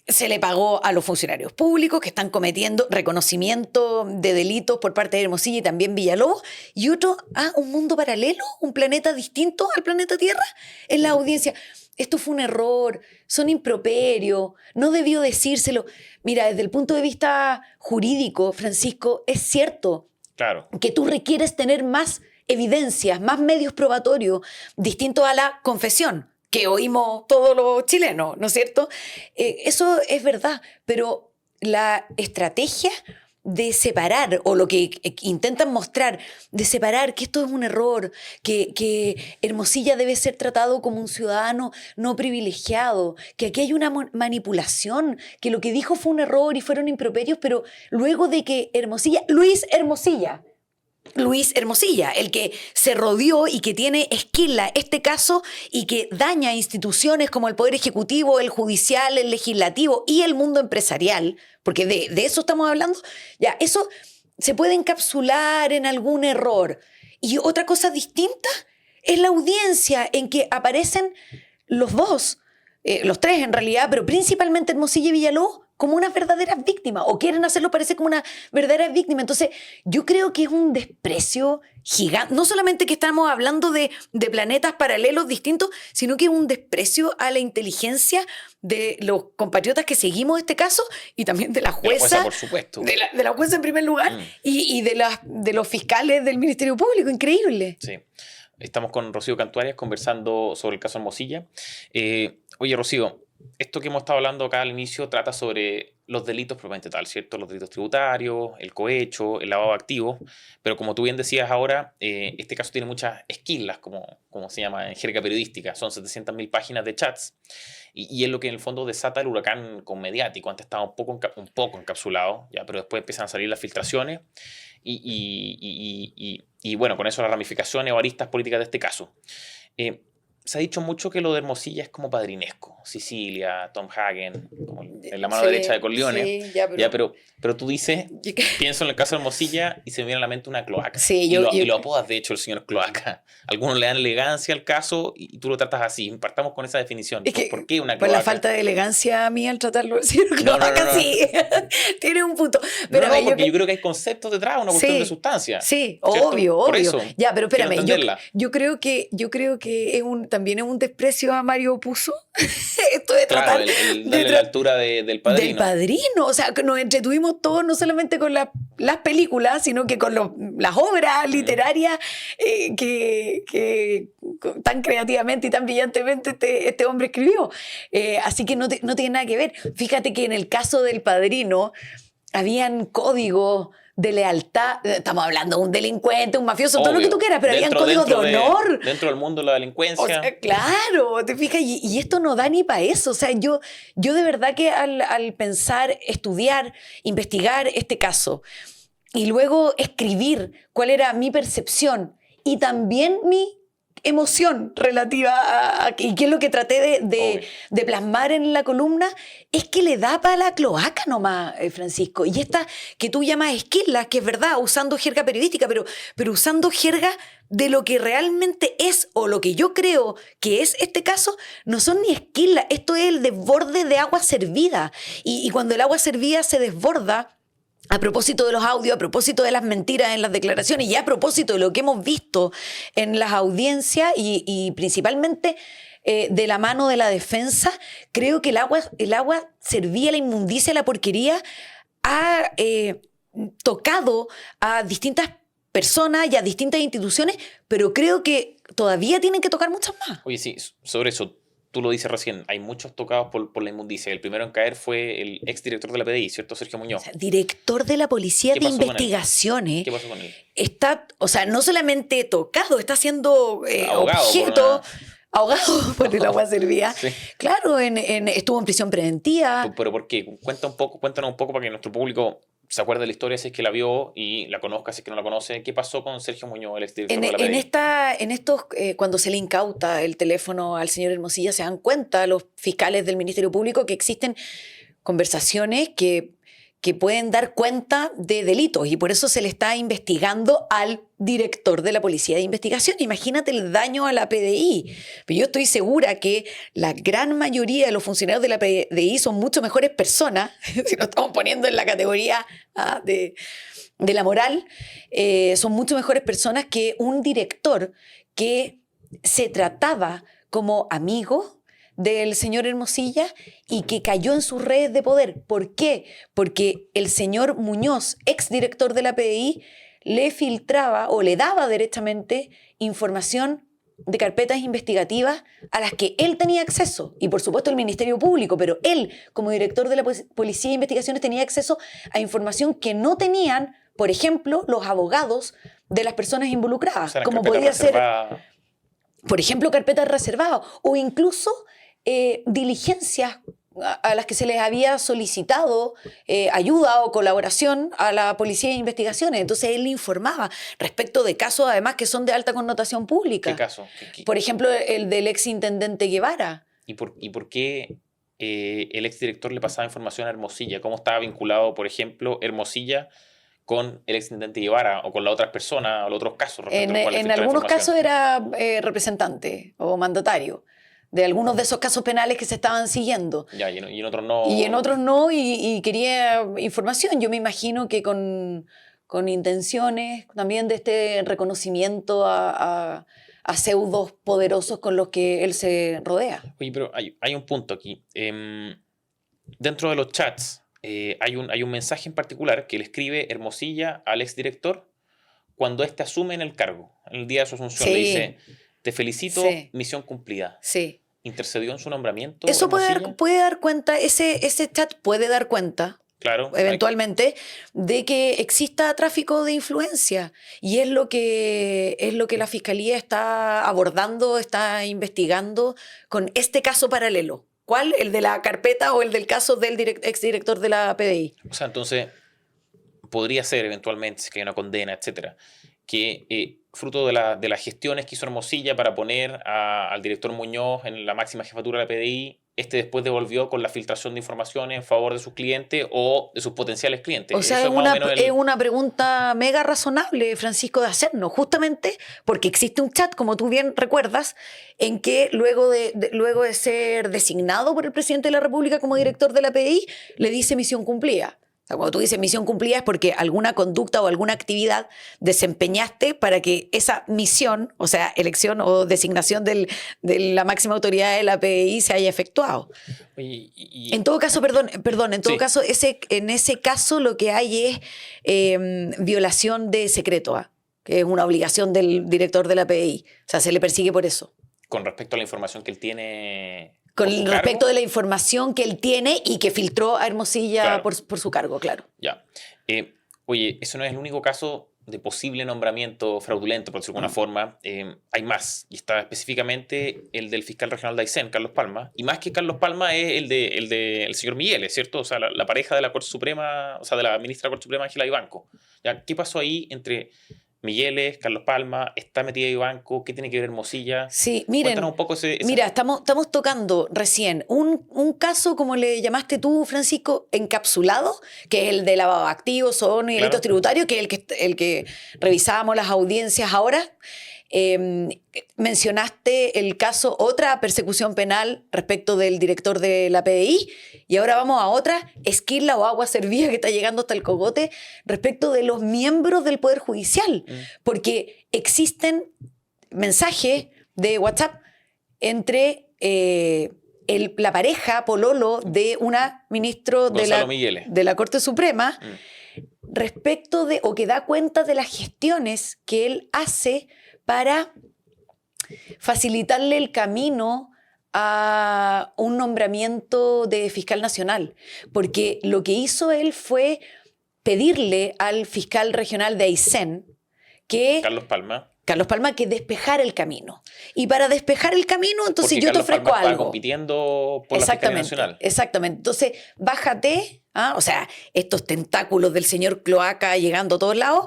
se le pagó a los funcionarios públicos que están cometiendo reconocimiento de delitos por parte de Hermosilla y también Villalobos, y otro, un mundo paralelo, un planeta distinto al planeta Tierra, en la audiencia. Esto fue un error, son improperios, no debió decírselo. Mira, desde el punto de vista jurídico, Francisco, es cierto Claro. que tú requieres tener más evidencias, más medios probatorios, distintos a la confesión que oímos todos los chilenos, ¿no es cierto? Eso es verdad, pero la estrategia de separar, o lo que intentan mostrar, de separar que esto es un error, que Hermosilla debe ser tratado como un ciudadano no privilegiado, que aquí hay una manipulación, que lo que dijo fue un error y fueron improperios, pero luego de que Luis Hermosilla, el que se rodeó y que tiene esquila este caso y que daña instituciones como el Poder Ejecutivo, el Judicial, el Legislativo y el mundo empresarial, porque de eso estamos hablando, ya, eso se puede encapsular en algún error. Y otra cosa distinta es la audiencia en que aparecen los dos, los tres en realidad, pero principalmente Hermosilla y Villalobos, como unas verdaderas víctimas, o quieren hacerlo parecer como una verdadera víctima. Entonces, yo creo que es un desprecio gigante. No solamente que estamos hablando de planetas paralelos distintos, sino que es un desprecio a la inteligencia de los compatriotas que seguimos este caso y también de la jueza. De la jueza, por supuesto. De la jueza en primer lugar y de los fiscales del Ministerio Público. Increíble. Sí. Estamos con Rocío Cantuarias conversando sobre el caso Hermosilla. Oye, Rocío, esto que hemos estado hablando acá al inicio trata sobre los delitos propiamente tal, ¿cierto? Los delitos tributarios, el cohecho, el lavado de activos, pero como tú bien decías ahora, este caso tiene muchas esquilas, como se llama en jerga periodística, son 700.000 páginas de chats, y es lo que en el fondo desata el huracán con mediático. Antes estaba un poco encapsulado, ya, pero después empiezan a salir las filtraciones, y bueno, con eso las ramificaciones o aristas políticas de este caso. Se ha dicho mucho que lo de Hermosilla es como padrinesco. Sicilia, Tom Hagen, como en la mano derecha de Corleone. Sí, pero tú dices, pienso en el caso de Hermosilla y se me viene a la mente una cloaca. Sí, y lo apodas, de hecho, el señor cloaca. Algunos le dan elegancia al caso y tú lo tratas así. Partamos con esa definición. Es que, ¿por qué una pues cloaca? la falta de elegancia mía al tratarlo del señor cloaca, no. sí. Tiene un punto. Pero No, porque yo creo que hay conceptos detrás, una cuestión de sustancia. Sí, ¿cierto? obvio. Por eso, ya, pero espérame, quiero entenderla. yo creo que también es un desprecio a Mario Puzo. Esto de tratar darle la altura del Padrino. Del Padrino. O sea, que nos entretuvimos todos, no solamente con las películas, sino que con las obras literarias que tan creativamente y tan brillantemente este hombre escribió. Así que no tiene nada que ver. Fíjate que en el caso del Padrino habían códigos de lealtad. Estamos hablando de un delincuente, un mafioso, todo lo que tú quieras, pero habían códigos de honor. Dentro del mundo de la delincuencia. O sea, claro, te fijas, y esto no da ni para eso. O sea, yo de verdad que al pensar, estudiar, investigar este caso y luego escribir cuál era mi percepción y también mi emoción relativa y qué es lo que traté de plasmar en la columna, es que le da para la cloaca nomás, Francisco. Y esta que tú llamas esquila, que es verdad, usando jerga periodística, pero usando jerga de lo que realmente es, o lo que yo creo que es este caso, no son ni esquilas, esto es el desborde de agua servida. Y cuando el agua servida se desborda, a propósito de los audios, a propósito de las mentiras en las declaraciones y a propósito de lo que hemos visto en las audiencias y principalmente de la mano de la defensa, creo que el agua servía, la inmundicia, la porquería, ha tocado a distintas personas y a distintas instituciones, pero creo que todavía tienen que tocar muchas más. Oye, sí, sobre eso, tú lo dices recién, hay muchos tocados por la inmundicia. El primero en caer fue el exdirector de la PDI, ¿cierto? Sergio Muñoz. O sea, director de la Policía de Investigaciones. ¿Qué pasó con él? Está, o sea, no solamente tocado, está siendo Ahogado objeto... Ahogado por el agua servida. Sí. Claro, estuvo en prisión preventiva. ¿Pero por qué? Cuéntanos un poco para que nuestro público se acuerde de la historia si es que la vio y la conozca, si es que no la conoce. ¿Qué pasó con Sergio Muñoz, el exdirector de la PDI? Cuando se le incauta el teléfono al señor Hermosilla, se dan cuenta los fiscales del Ministerio Público que existen conversaciones que pueden dar cuenta de delitos y por eso se le está investigando al director de la Policía de Investigación. Imagínate el daño a la PDI. Pero yo estoy segura que la gran mayoría de los funcionarios de la PDI son mucho mejores personas, si nos estamos poniendo en la categoría de la moral, son mucho mejores personas que un director que se trataba como amigo del señor Hermosilla y que cayó en sus redes de poder. ¿Por qué? Porque el señor Muñoz, exdirector de la PDI, le filtraba o le daba derechamente información de carpetas investigativas a las que él tenía acceso. Y por supuesto el Ministerio Público, pero él, como director de la Policía de Investigaciones, tenía acceso a información que no tenían, por ejemplo, los abogados de las personas involucradas. O sea, como podía ser, por ejemplo, carpetas reservadas o incluso diligencias a las que se les había solicitado ayuda o colaboración a la Policía de Investigaciones. Entonces él le informaba respecto de casos además que son de alta connotación pública. ¿Qué caso? Por ejemplo, el del exintendente Guevara. ¿Y por qué el exdirector le pasaba información a Hermosilla? ¿Cómo estaba vinculado, por ejemplo, Hermosilla con el exintendente Guevara o con las otras personas o los otros casos? En algunos casos era representante o mandatario de algunos de esos casos penales que se estaban siguiendo. Ya, y en otros no. Y en otros no, y quería información. Yo me imagino que con intenciones también de este reconocimiento a pseudos poderosos con los que él se rodea. Oye, pero hay un punto aquí. Dentro de los chats hay un mensaje en particular que le escribe Hermosilla al exdirector cuando éste asume en el cargo, en el día de su asunción. Sí. Le dice, te felicito, Sí. misión cumplida. Sí. ¿Intercedió en su nombramiento? Eso Hermosilla? puede dar cuenta, ese chat puede dar cuenta, Claro. eventualmente, de que exista tráfico de influencia. Y es lo que la Fiscalía está abordando, está investigando con este caso paralelo. ¿Cuál? ¿El de la carpeta o el del caso del exdirector de la PDI? O sea, entonces, podría ser eventualmente, si hay una condena, etcétera, que fruto de las gestiones que hizo Hermosilla para poner al director Muñoz en la máxima jefatura de la PDI, después devolvió con la filtración de información en favor de sus clientes o de sus potenciales clientes. O sea, Eso es más o menos es una pregunta mega razonable, Francisco, de hacernos, justamente porque existe un chat, como tú bien recuerdas, en que luego de ser designado por el presidente de la República como director de la PDI, le dice misión cumplida. O sea, cuando tú dices misión cumplida es porque alguna conducta o alguna actividad desempeñaste para que esa misión, o sea, elección o designación de la máxima autoridad de la PDI se haya efectuado. En todo caso, en todo caso, en ese caso lo que hay es violación de secreto, que es una obligación del director de la PDI. O sea, se le persigue por eso. Con respecto a la información que él tiene... Con respecto de la información que él tiene y que filtró a Hermosilla, claro, por su cargo, claro. Ya. Oye, eso no es el único caso de posible nombramiento fraudulento, por decirlo de alguna forma. Hay más, y está específicamente el del fiscal regional de Aysén, Carlos Palma. Y más que Carlos Palma es el del señor Miguel, ¿cierto? O sea, la pareja de la Corte Suprema, o sea, de la ministra de la Corte Suprema, Ángela Vivanco. ¿Ya? ¿Qué pasó ahí entre Migueles, Carlos Palma, está metida Ivanco, ¿qué tiene que ver Hermosilla? Sí, miren, Cuéntanos un poco mira, estamos tocando recién un caso, como le llamaste tú, Francisco, encapsulado, que es el de lavado de activos, soborno y delitos tributarios, que es el que revisábamos las audiencias ahora. Mencionaste el caso, otra persecución penal respecto del director de la PDI, y ahora vamos a otra esquila o agua servida que está llegando hasta el cogote respecto de los miembros del Poder Judicial, porque existen mensajes de WhatsApp entre la pareja pololo de una ministro de la Corte Suprema respecto de, o que da cuenta de las gestiones que él hace para facilitarle el camino a un nombramiento de fiscal nacional. Porque lo que hizo él fue pedirle al fiscal regional de Aysén que... Carlos Palma, que despejara el camino. Y para despejar el camino, entonces porque yo Carlos te ofrezco Palma algo. Está compitiendo por la Fiscalía Nacional. Exactamente. Entonces, bájate, o sea, estos tentáculos del señor Cloaca llegando a todos lados,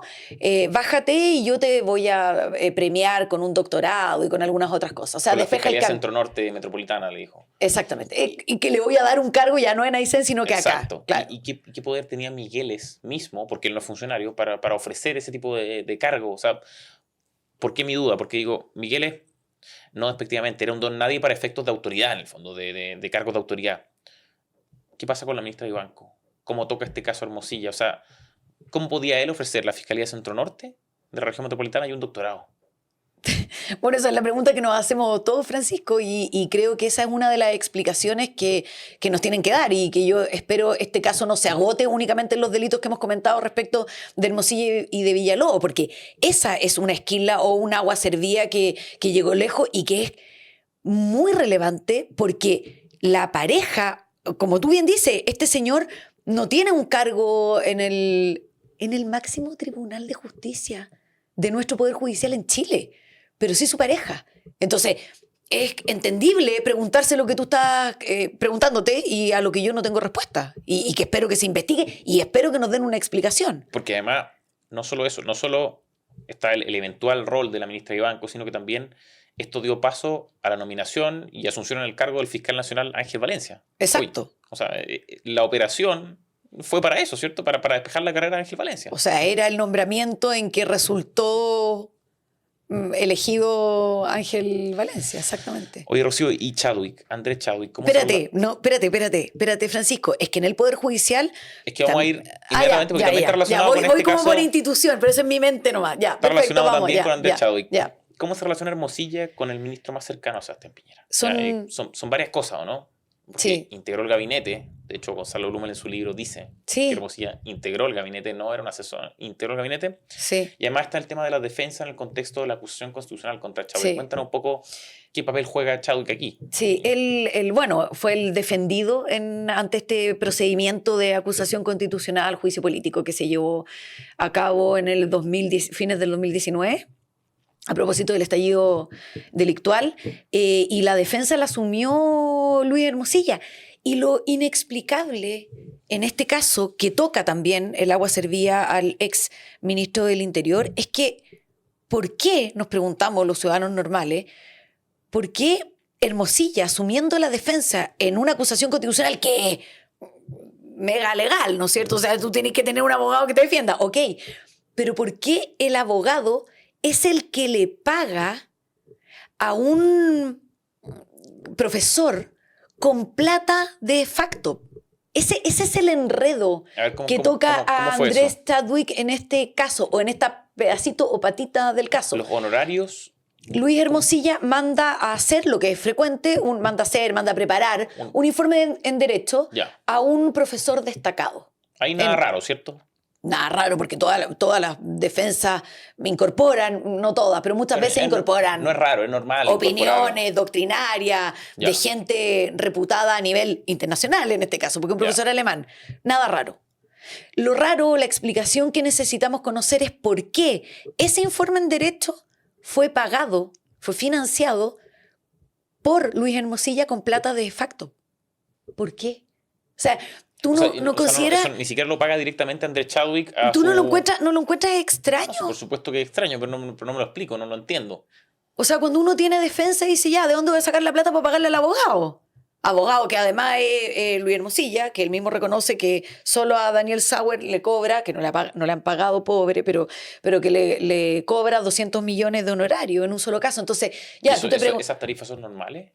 bájate y yo te voy a premiar con un doctorado y con algunas otras cosas. O sea, con despeja la el Fiscalía camino. Centro-Norte Metropolitana, le dijo. Exactamente. Y que le voy a dar un cargo ya no en Aysén, sino que Exacto. acá. Claro. ¿Y qué poder tenía Migueles mismo, porque él no es funcionario, para ofrecer ese tipo de cargo? O sea, ¿por qué mi duda? Porque digo, Migueles, no despectivamente, era un don nadie para efectos de autoridad, en el fondo, de cargos de autoridad. ¿Qué pasa con la ministra Ivanco? ¿Cómo toca este caso Hermosilla? O sea, ¿cómo podía él ofrecer la Fiscalía Centro-Norte de la región metropolitana y un doctorado? Bueno, esa es la pregunta que nos hacemos todos, Francisco, y creo que esa es una de las explicaciones que nos tienen que dar, y que yo espero este caso no se agote únicamente en los delitos que hemos comentado respecto de Hermosilla y de Villalobos, porque esa es una esquila o un agua servida que llegó lejos y que es muy relevante, porque la pareja, como tú bien dices, este señor no tiene un cargo en el máximo tribunal de justicia de nuestro Poder Judicial en Chile, pero sí su pareja. Entonces, es entendible preguntarse lo que tú estás preguntándote y a lo que yo no tengo respuesta. Y que espero que se investigue y espero que nos den una explicación. Porque además, no solo eso, no solo está el eventual rol de la ministra Ivanco, sino que también esto dio paso a la nominación y asunción en el cargo del fiscal nacional Ángel Valencia. Exacto. Hoy. O sea, la operación fue para eso, ¿cierto? Para despejar la carrera de Ángel Valencia. O sea, era el nombramiento en que resultó elegido Ángel Valencia, exactamente. Oye, Rocío, y Chadwick, Andrés Chadwick, ¿cómo Espérate, Francisco, es que en el Poder Judicial... Es que vamos a ir inmediatamente porque también está relacionado con este voy como caso. por institución, pero eso es mi mente nomás. Ya, Está perfecto, relacionado vamos, también ya, con Andrés Chadwick. Ya. ¿Cómo se relaciona Hermosilla con el ministro más cercano a Sebastián Piñera? Son varias cosas, ¿o no? Porque sí. integró el gabinete. De hecho, Gonzalo Blumen en su libro dice Sí. que Hermosilla integró el gabinete, no era un asesor, integró el gabinete. Sí. Y además está el tema de la defensa en el contexto de la acusación constitucional contra Chadwick. Sí. Cuéntanos un poco qué papel juega Chadwick aquí. Sí, él fue el defendido ante este procedimiento de acusación constitucional, juicio político que se llevó a cabo en el fines del 2019. A propósito del estallido delictual, y la defensa la asumió Luis Hermosilla. Y lo inexplicable en este caso, que toca también el agua servida al ex ministro del Interior, es que ¿por qué, nos preguntamos los ciudadanos normales, por qué Hermosilla, asumiendo la defensa en una acusación constitucional que es mega legal, ¿no es cierto? O sea, tú tienes que tener un abogado que te defienda, ok, pero ¿por qué el abogado es el que le paga a un profesor con plata de facto? Ese es el enredo que toca a Andrés Chadwick en este caso, o en esta pedacito o patita del caso. Los honorarios. Luis Hermosilla manda a hacer lo que es frecuente, manda a preparar un informe en derecho a un profesor destacado. Hay nada raro, ¿cierto? Nada raro, porque todas las defensas incorporan, no todas, pero muchas veces incorporan. No es raro, es normal. Opiniones doctrinarias de gente reputada a nivel internacional, en este caso, porque un profesor alemán. Nada raro. Lo raro, la explicación que necesitamos conocer es por qué ese informe en derecho fue pagado, fue financiado por Luis Hermosilla con plata de facto. ¿Por qué? O sea, tú O no, sea, no o sea, consideras... eso ni siquiera lo paga directamente Andrés Chadwick a ¿Tú su... no lo encuentras extraño? Por supuesto que es extraño, pero no me lo explico, no lo entiendo. O sea, cuando uno tiene defensa dice, ya, ¿de dónde voy a sacar la plata para pagarle al abogado? Abogado que además es Luis Hermosilla, que él mismo reconoce que solo a Daniel Sauer le cobra, que no le han pagado, pobre, pero que le cobra 200 millones de honorario en un solo caso. Entonces, ya, Eso, tú te preguntas... ¿esas tarifas son normales?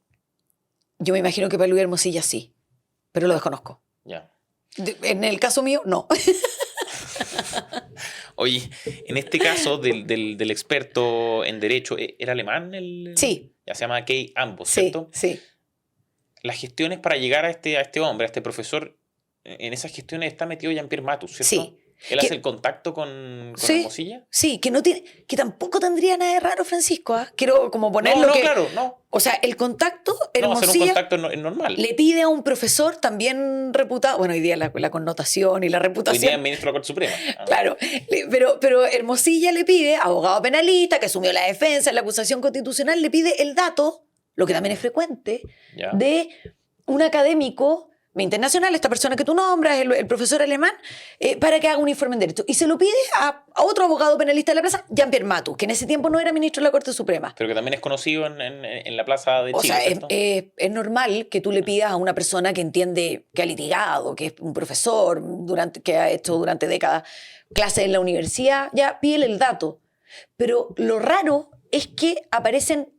Yo me imagino que para Luis Hermosilla sí, pero lo desconozco. Ya. En el caso mío, no. Oye, en este caso del experto en derecho, ¿era alemán? Sí. Ya se llama Kay Ambos, Sí, ¿cierto? sí. Las gestiones para llegar a este hombre, a este profesor, en esas gestiones está metido Jean-Pierre Matus, ¿cierto? Sí. ¿Él Que- hace el contacto con Sí, Hermosilla? sí, que tampoco tendría nada de raro, Francisco. ¿Ah? Quiero como ponerlo No, que... claro, no. O sea, el contacto, No, hacer un Hermosilla... contacto es normal. Le pide a un profesor también reputado, bueno, hoy día la connotación y la Hoy día reputación, es ministro de la Corte Suprema. Ah, claro, pero Hermosilla le pide, abogado penalista que asumió la defensa en la acusación constitucional, le pide el dato, lo que también es frecuente, ya. de un académico internacional, esta persona que tú nombras, el profesor alemán, para que haga un informe en derecho. Y se lo pide a otro abogado penalista de la plaza, Jean-Pierre Matus, que en ese tiempo no era ministro de la Corte Suprema. Pero que también es conocido en la plaza de O Chile, sea, ¿cierto? es normal que tú le pidas a una persona que entiende, que ha litigado, que es un profesor que ha hecho durante décadas clases en la universidad, ya pídele el dato. Pero lo raro es que aparecen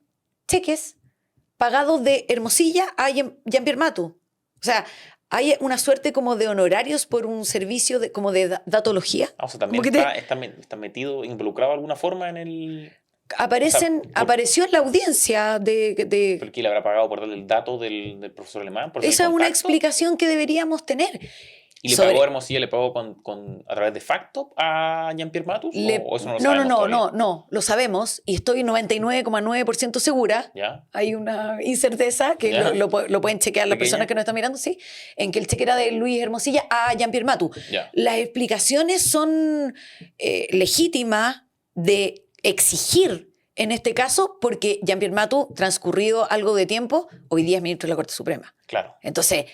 cheques pagados de Hermosilla a Jean-Pierre Matus. O sea, hay una suerte como de honorarios por un servicio como de datología. O sea, también Como que está metido, involucrado de alguna forma en el... apareció en la audiencia de ¿Pero quién le habrá pagado por darle el dato del profesor alemán? ¿Por hacer el esa es una contacto? explicación que deberíamos tener. ¿Y le sobre- pagó Hermosilla, le pagó a través de facto a Jean-Pierre Matus? ¿O eso no lo sabemos todavía? no, lo sabemos y estoy 99,9% segura. ¿Ya? Hay una incerteza que Ya. lo pueden chequear las Pequeña. personas que nos están mirando, sí, en que el cheque era de Luis Hermosilla a Jean-Pierre Matus. Ya. Las explicaciones son legítimas de exigir en este caso porque Jean-Pierre Matus, transcurrido algo de tiempo, hoy día es ministro de la Corte Suprema. Claro. Entonces,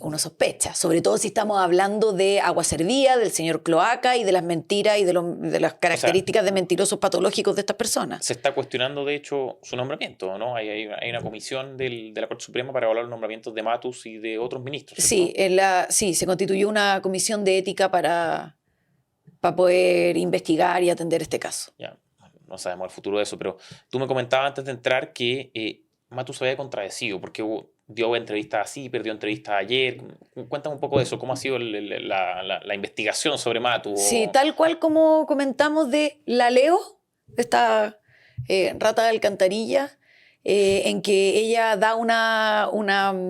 uno sospecha, sobre todo si estamos hablando de Agua Servía, del señor Cloaca y de las mentiras y de las características de mentirosos patológicos de estas personas. Se está cuestionando, de hecho, su nombramiento, ¿no? Hay una comisión de la Corte Suprema para evaluar los nombramientos de Matus y de otros ministros. Sí, ¿cierto? sí, se constituyó una comisión de ética para poder investigar y atender este caso. Ya, no sabemos el futuro de eso, pero tú me comentabas antes de entrar que Matus se había contradecido porque dio entrevistas así, perdió entrevistas ayer. Cuéntame un poco de eso, ¿cómo ha sido la investigación sobre Matus? Sí, tal cual como comentamos de la Leo, esta rata de alcantarilla, en que ella da una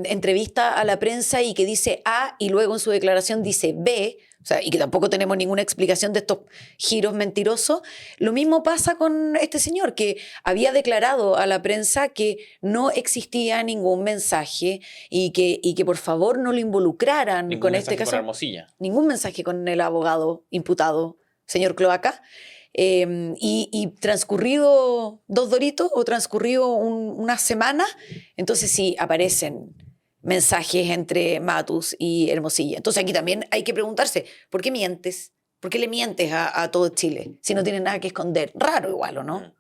entrevista a la prensa y que dice A y luego en su declaración dice B, o sea, y que tampoco tenemos ninguna explicación de estos giros mentirosos. Lo mismo pasa con este señor, que había declarado a la prensa que no existía ningún mensaje y que por favor no lo involucraran Ningún con mensaje este caso. con Hermosilla. Ningún mensaje con el abogado imputado, señor Cloaca. Y transcurrido 2 doritos o transcurrido una semana, entonces sí aparecen mensajes entre Matus y Hermosilla. Entonces aquí también hay que preguntarse, ¿por qué mientes? ¿Por qué le mientes a todo Chile si no tiene nada que esconder? Raro igual, ¿o no?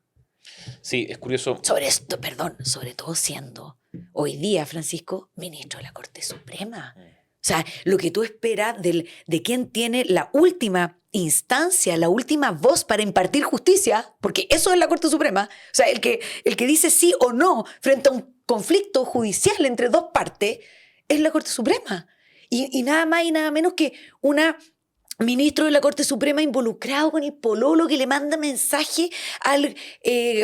Sí, es curioso. Sobre todo siendo hoy día, Francisco, ministro de la Corte Suprema. O sea, lo que tú esperas de quien tiene la última instancia, la última voz para impartir justicia, porque eso es la Corte Suprema, o sea, el que dice sí o no frente a un conflicto judicial entre dos partes, es la Corte Suprema. Y nada más y nada menos que una ministro de la Corte Suprema involucrado con el pololo que le manda mensaje al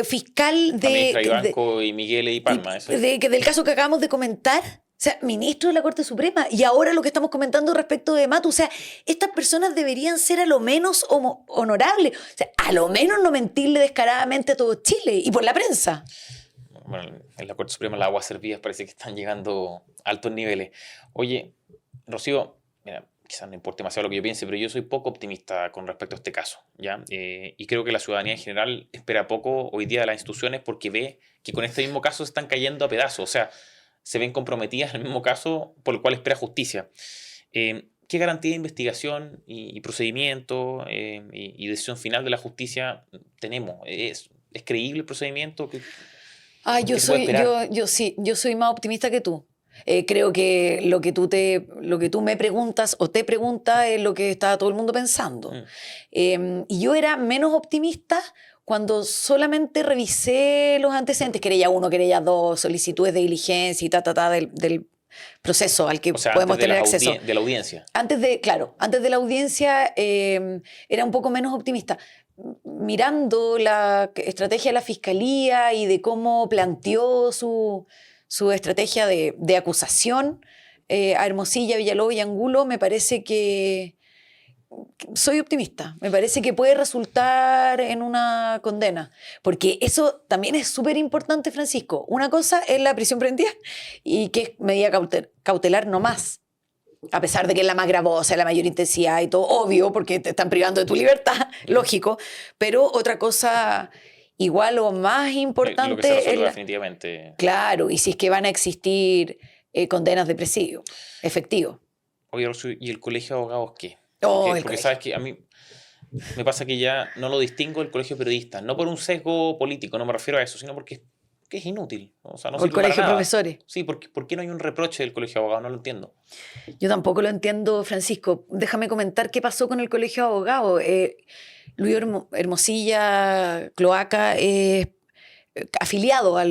fiscal La ministra Ivanco y Miguel y Palma. Eso es. del caso que acabamos de comentar. O sea, ministro de la Corte Suprema. Y ahora lo que estamos comentando respecto de Matus. O sea, estas personas deberían ser a lo menos honorables. O sea, a lo menos no mentirle descaradamente a todo Chile y por la prensa. Bueno, en la Corte Suprema las aguas servidas parece que están llegando a altos niveles. Oye, Rocío, mira, quizás no importe demasiado lo que yo piense, pero yo soy poco optimista con respecto a este caso, ¿ya? Y creo que la ciudadanía en general espera poco hoy día de las instituciones porque ve que con este mismo caso se están cayendo a pedazos, o sea, se ven comprometidas en el mismo caso por el cual espera justicia. ¿Qué garantía de investigación y procedimiento y decisión final de la justicia tenemos? ¿Es creíble el procedimiento? Ah, ¿Qué se puede esperar? yo soy más optimista que tú. Creo que lo que tú me preguntas o te preguntas es lo que está todo el mundo pensando. Y yo era menos optimista cuando solamente revisé los antecedentes, querella 1, querella 2, solicitudes de diligencia y del proceso al que O sea, podemos antes de tener acceso. de la audiencia. Antes de la audiencia era un poco menos optimista. Mirando la estrategia de la Fiscalía y de cómo planteó su estrategia de acusación a Hermosilla, Villalobos y Angulo, me parece que soy optimista. Me parece que puede resultar en una condena. Porque eso también es súper importante, Francisco. Una cosa es la prisión preventiva y que es medida cautelar no más. A pesar de que es la más gravosa, la mayor intensidad y todo, obvio, porque te están privando de tu libertad, lógico. Pero otra cosa igual o más importante Lo que se es resuelve definitivamente. Claro, y si es que van a existir condenas de presidio, efectivo. Oye, Rocío, ¿y el colegio de abogados qué? Oh, Porque el colegio. sabes que a mí me pasa que ya no lo distingo del colegio de periodistas, no por un sesgo político, no me refiero a eso, sino porque que es inútil. O sea, no O el sirve para colegio de nada. profesores. Sí, ¿por qué no hay un reproche del colegio de abogados? No lo entiendo. Yo tampoco lo entiendo, Francisco. Déjame comentar qué pasó con el colegio de abogados. Luis Hermosilla Cloaca es afiliado Es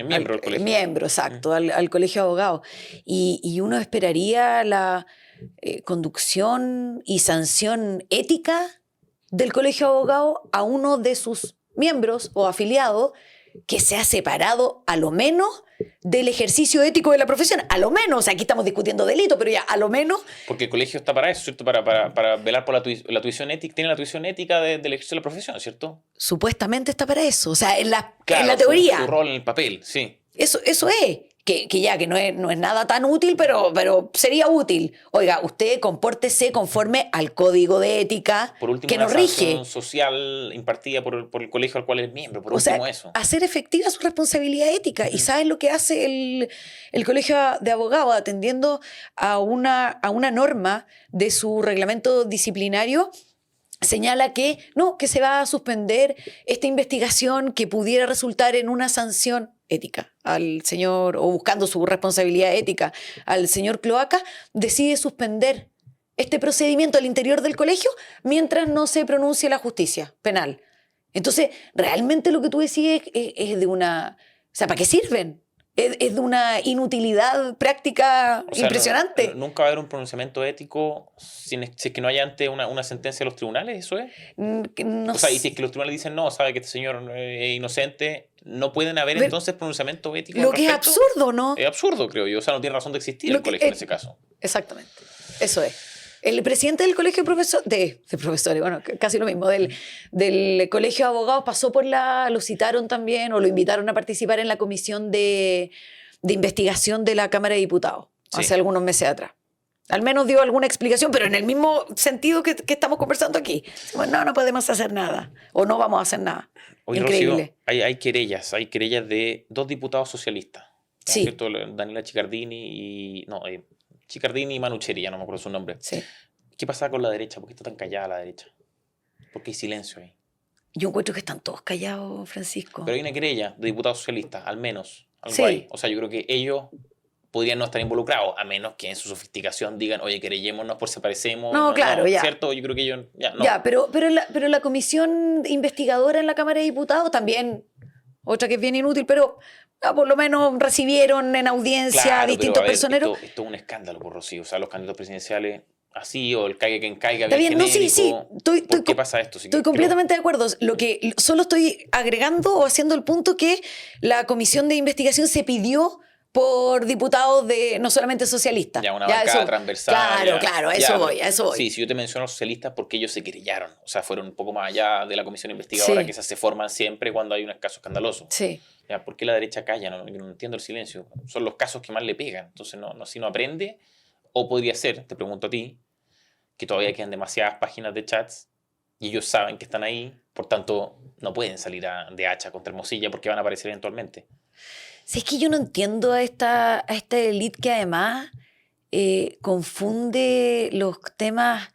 miembro del colegio. Miembro, exacto, al colegio de abogados. Y uno esperaría la conducción y sanción ética del colegio de abogados a uno de sus miembros o afiliados que se ha separado a lo menos del ejercicio ético de la profesión. A lo menos, o sea, aquí estamos discutiendo delito, pero ya, a lo menos. Porque el colegio está para eso, ¿cierto? Para velar por la tuición ética, tiene la tuición ética del ejercicio de la profesión, ¿cierto? Supuestamente está para eso, o sea, en la Claro, teoría. Su rol en el papel, sí. Eso es. Que no es nada tan útil, pero sería útil. Oiga, usted compórtese conforme al código de ética Por último, que una nos rige. sanción social impartida por el colegio al cual es miembro. Por O sea, último, eso. hacer efectiva su responsabilidad ética. ¿Y sabes lo que hace el colegio de abogados atendiendo a una norma de su reglamento disciplinario? Señala que se va a suspender esta investigación que pudiera resultar en una sanción ética al señor, o buscando su responsabilidad ética al señor Cloaca, decide suspender este procedimiento al interior del colegio mientras no se pronuncie la justicia penal. Entonces, realmente lo que tú decís es de una... O sea, ¿para qué sirven? Es de una inutilidad práctica O sea, impresionante. nunca va a haber un pronunciamiento ético si es que no haya ante una sentencia de los tribunales, ¿eso es? No O sea, y sé. si es que los tribunales dicen no, sabe que este señor es inocente, no pueden haber Ver, entonces pronunciamiento ético. Lo que es respecto? absurdo, ¿no? Es absurdo, creo yo. O sea, no tiene razón de existir Lo el que- colegio en ese caso. Exactamente. Eso es. El presidente del colegio de profesores, bueno, casi lo mismo, del colegio de abogados pasó lo citaron también o lo invitaron a participar en la comisión de investigación de la Cámara de Diputados Sí. hace algunos meses atrás. Al menos dio alguna explicación, pero en el mismo sentido que estamos conversando aquí. Bueno, no podemos hacer nada o no vamos a hacer nada. Oye, Increíble. Rocío, hay querellas de 2 diputados socialistas. Sí. ¿Cierto? Daniela Chicardini y... No, Chicardini y Manucheri, ya no me acuerdo su nombre. Sí. ¿Qué pasa con la derecha? ¿Por qué está tan callada la derecha? ¿Por qué hay silencio ahí? Yo encuentro que están todos callados, Francisco. Pero hay una querella de diputados socialistas, al menos. Algo Sí. hay. O sea, yo creo que ellos podrían no estar involucrados, a menos que en su sofisticación digan, oye, querellémonos por si aparecemos. No, claro, ya. ¿Cierto? Yo creo que ellos ya no. Ya, pero la comisión investigadora en la Cámara de Diputados también, otra que es bien inútil, pero por lo menos recibieron en audiencia a Claro, distintos pero, a ver, personeros. Esto es un escándalo, por Rocío. O sea, los candidatos presidenciales así, o el caiga quien caiga, Está bien, no, sí, genérico. ¿Por qué pasa esto? Estoy completamente de acuerdo. Solo estoy agregando o haciendo el punto que la comisión de investigación se pidió por diputados no solamente socialistas. Ya, una bancada transversal. Claro, a eso voy. Sí, si yo te menciono a los socialistas, porque ellos se querellaron. O sea, fueron un poco más allá de la comisión investigadora, Sí. que esas se forman siempre cuando hay un caso escandaloso. Sí. Ya, ¿por qué la derecha calla? Yo no entiendo el silencio. Son los casos que más le pegan. Entonces, si no aprende, o podría ser, te pregunto a ti, que todavía quedan demasiadas páginas de chats y ellos saben que están ahí, por tanto, no pueden salir de hacha contra Hermosilla porque van a aparecer eventualmente. Si es que yo no entiendo a esta élite que además confunde los temas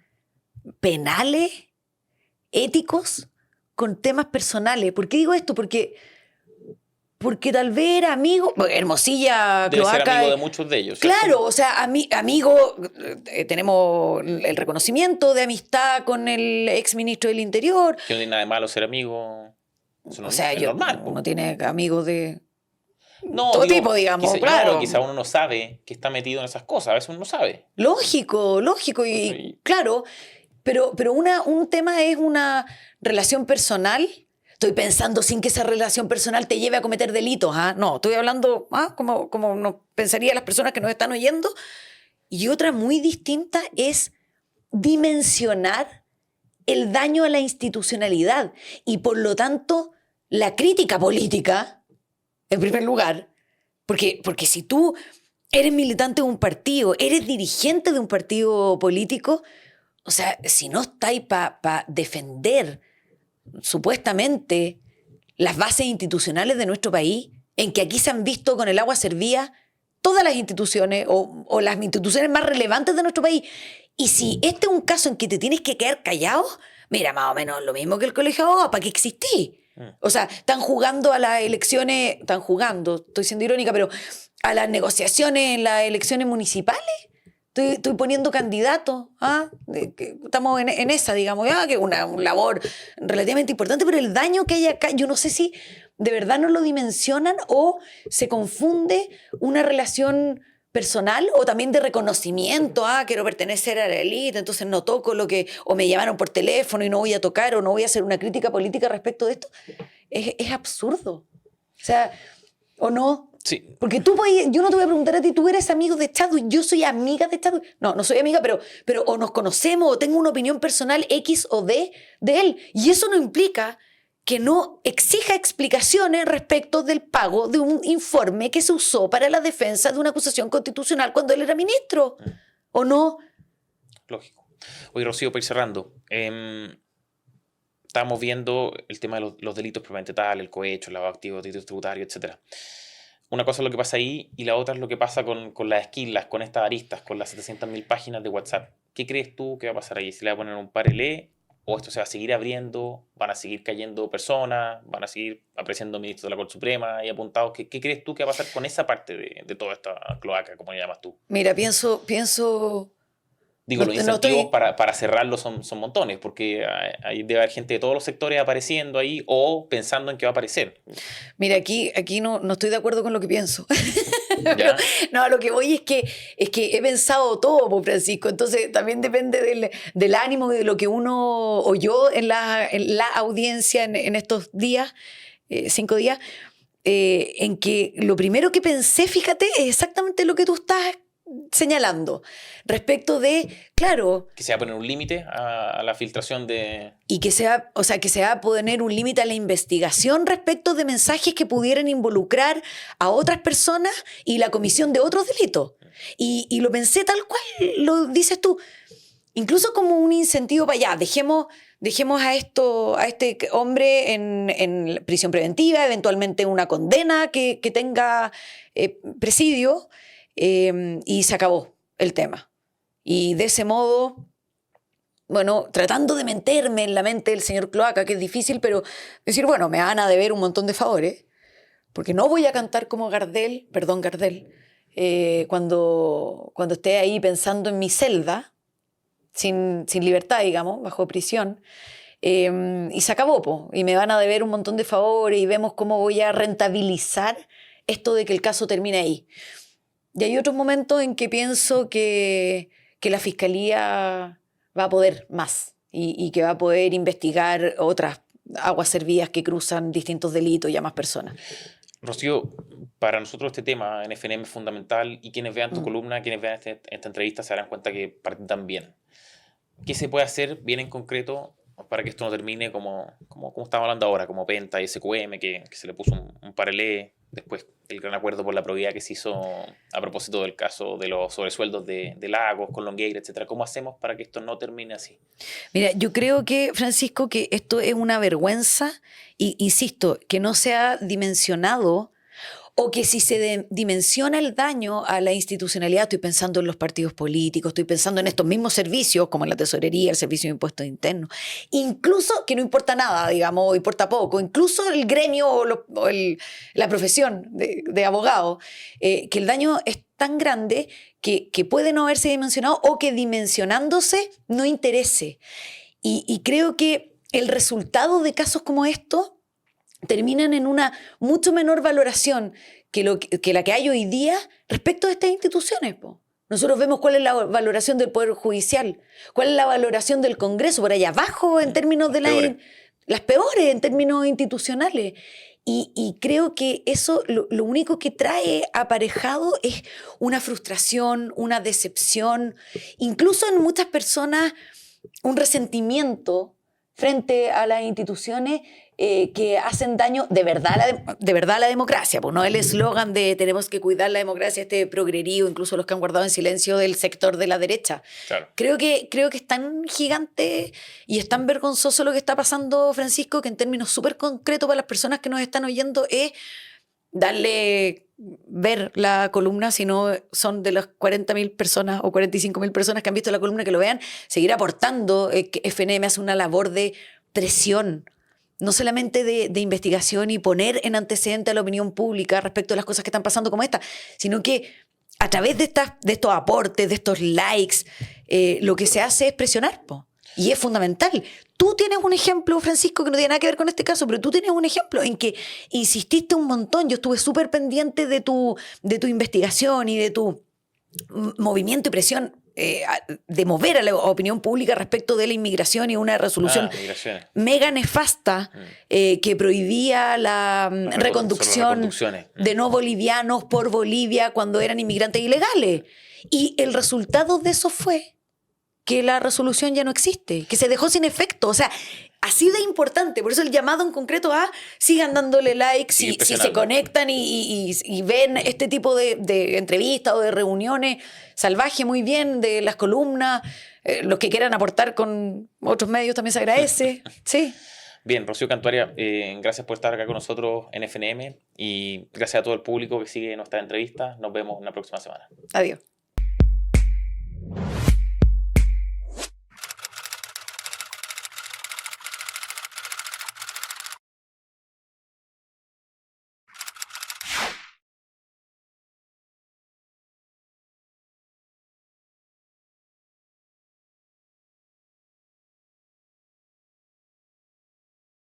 penales, éticos, con temas personales. ¿Por qué digo esto? Porque tal vez era amigo, bueno, Hermosilla, Debe ser Cloaca. amigo de muchos de ellos, ¿cierto? Claro, o sea, amigo, tenemos el reconocimiento de amistad con el ex ministro del Interior. Que no tiene nada de malo ser amigo. Eso O sea, es normal. uno tiene amigos de No, todo tipo, digamos, claro. Quizá uno no sabe que está metido en esas cosas. A veces uno no sabe. Lógico. Y claro, pero un tema es una relación personal. Estoy pensando sin que esa relación personal te lleve a cometer delitos. No, estoy hablando como nos pensarían las personas que nos están oyendo. Y otra muy distinta es dimensionar el daño a la institucionalidad y, por lo tanto, la crítica política, en primer lugar. Porque si tú eres militante de un partido, eres dirigente de un partido político, o sea, si no estáis para defender supuestamente las bases institucionales de nuestro país, en que aquí se han visto con el agua servida todas las instituciones o las instituciones más relevantes de nuestro país. Y si este es un caso en que te tienes que quedar callado, mira, más o menos lo mismo que el colegio de abogados, ¿para qué existí? O sea, están jugando a las elecciones, estoy siendo irónica, pero a las negociaciones en las elecciones municipales. Estoy poniendo candidatos, estamos en esa, digamos, que es una labor relativamente importante, pero el daño que hay acá, yo no sé si de verdad no lo dimensionan o se confunde una relación personal o también de reconocimiento, quiero pertenecer a la élite, entonces no toco o me llamaron por teléfono y no voy a tocar o no voy a hacer una crítica política respecto de esto. Es absurdo. O sea, ¿o no? Sí. Porque yo no te voy a preguntar a ti, tú eres amigo de Chadwick, yo soy amiga de Chadwick. No soy amiga, pero o nos conocemos o tengo una opinión personal X o de él. Y eso no implica que no exija explicaciones respecto del pago de un informe que se usó para la defensa de una acusación constitucional cuando él era ministro. ¿O no? Lógico. Oye, Rocío, para ir cerrando, estábamos viendo el tema de los delitos propiamente tal, el cohecho, el lavado activo, delitos tributarios, etc. Una cosa es lo que pasa ahí y la otra es lo que pasa con las esquilas, con estas aristas, con las 700.000 páginas de WhatsApp. ¿Qué crees tú que va a pasar ahí? ¿Se le va a poner un parelé o esto se va a seguir abriendo? ¿Van a seguir cayendo personas? ¿Van a seguir apareciendo ministros de la Corte Suprema y apuntados? ¿Qué crees tú que va a pasar con esa parte de toda esta cloaca, como le llamas tú? Mira, pienso Digo, los incentivos para cerrarlo son montones, porque hay debe haber gente de todos los sectores apareciendo ahí o pensando en que va a aparecer. Mira, aquí no estoy de acuerdo con lo que pienso. ¿Ya? No, lo que voy es que he pensado todo, pues, Francisco. Entonces también depende del ánimo y de lo que uno oyó en la audiencia en estos días, 5 días, en que lo primero que pensé, fíjate, es exactamente lo que tú estás señalando respecto de, claro, que se va a poner un límite a la filtración de... Y que se va a poner un límite a la investigación respecto de mensajes que pudieran involucrar a otras personas y la comisión de otros delitos. Y lo pensé tal cual lo dices tú, incluso como un incentivo para allá, dejemos a este hombre en prisión preventiva, eventualmente una condena que tenga presidio, y se acabó el tema. Y de ese modo, bueno, tratando de meterme en la mente del señor Cloaca, que es difícil, pero decir, bueno, me van a deber un montón de favores, porque no voy a cantar como Gardel, cuando esté ahí pensando en mi celda, sin libertad, digamos, bajo prisión, y se acabó, po, y me van a deber un montón de favores y vemos cómo voy a rentabilizar esto de que el caso termine ahí. Y hay otros momentos en que pienso que la Fiscalía va a poder más y que va a poder investigar otras aguas servidas que cruzan distintos delitos y a más personas. Rocío, para nosotros este tema en FNM es fundamental y quienes vean tu columna, quienes vean esta entrevista se darán cuenta que parten bien. ¿Qué se puede hacer bien en concreto para que esto no termine como estamos hablando ahora, como Penta y SQM, que se le puso un parelé, después el gran acuerdo por la probidad que se hizo a propósito del caso de los sobresueldos de Lagos, con Longueira, etcétera? ¿Cómo hacemos para que esto no termine así? Mira, yo creo que, Francisco, que esto es una vergüenza y insisto, que no se ha dimensionado o que si se dimensiona el daño a la institucionalidad, estoy pensando en los partidos políticos, estoy pensando en estos mismos servicios como la tesorería, el servicio de impuestos internos, incluso que no importa nada, digamos, o importa poco, incluso el gremio o la profesión de abogado, que el daño es tan grande que puede no haberse dimensionado o que dimensionándose no interese. Y creo que el resultado de casos como estos terminan en una mucho menor valoración que la que hay hoy día respecto de estas instituciones. Nosotros vemos cuál es la valoración del Poder Judicial, cuál es la valoración del Congreso, por allá abajo en términos de las peores en términos institucionales. Y creo que eso lo único que trae aparejado es una frustración, una decepción, incluso en muchas personas un resentimiento frente a las instituciones que hacen daño de verdad a la democracia, pues no el eslogan de tenemos que cuidar la democracia, este progrerío, incluso los que han guardado en silencio del sector de la derecha. Claro. Creo que es tan gigante y es tan vergonzoso lo que está pasando, Francisco, que en términos súper concretos para las personas que nos están oyendo es ver la columna, si no son de las 40.000 personas o 45.000 personas que han visto la columna que lo vean, seguir aportando, que FNM hace una labor de presión, no solamente de investigación y poner en antecedente a la opinión pública respecto a las cosas que están pasando como esta, sino que a través de estos aportes, de estos likes, lo que se hace es presionar, y es fundamental. Tú tienes un ejemplo, Francisco, que no tiene nada que ver con este caso, pero tú tienes un ejemplo en que insististe un montón. Yo estuve súper pendiente de tu investigación y de tu movimiento y presión de mover a la opinión pública respecto de la inmigración y una resolución mega nefasta que prohibía la reconducción de no bolivianos por Bolivia cuando eran inmigrantes ilegales. Y el resultado de eso fue que la resolución ya no existe, que se dejó sin efecto. O sea, así de importante. Por eso el llamado en concreto a sigan dándole like si se conectan y ven este tipo de entrevistas o de reuniones salvajes muy bien, de las columnas. Los que quieran aportar con otros medios también se agradece. Sí. Bien, Rocío Cantuaria, gracias por estar acá con nosotros en FNM y gracias a todo el público que sigue nuestra entrevista. Nos vemos la próxima semana. Adiós.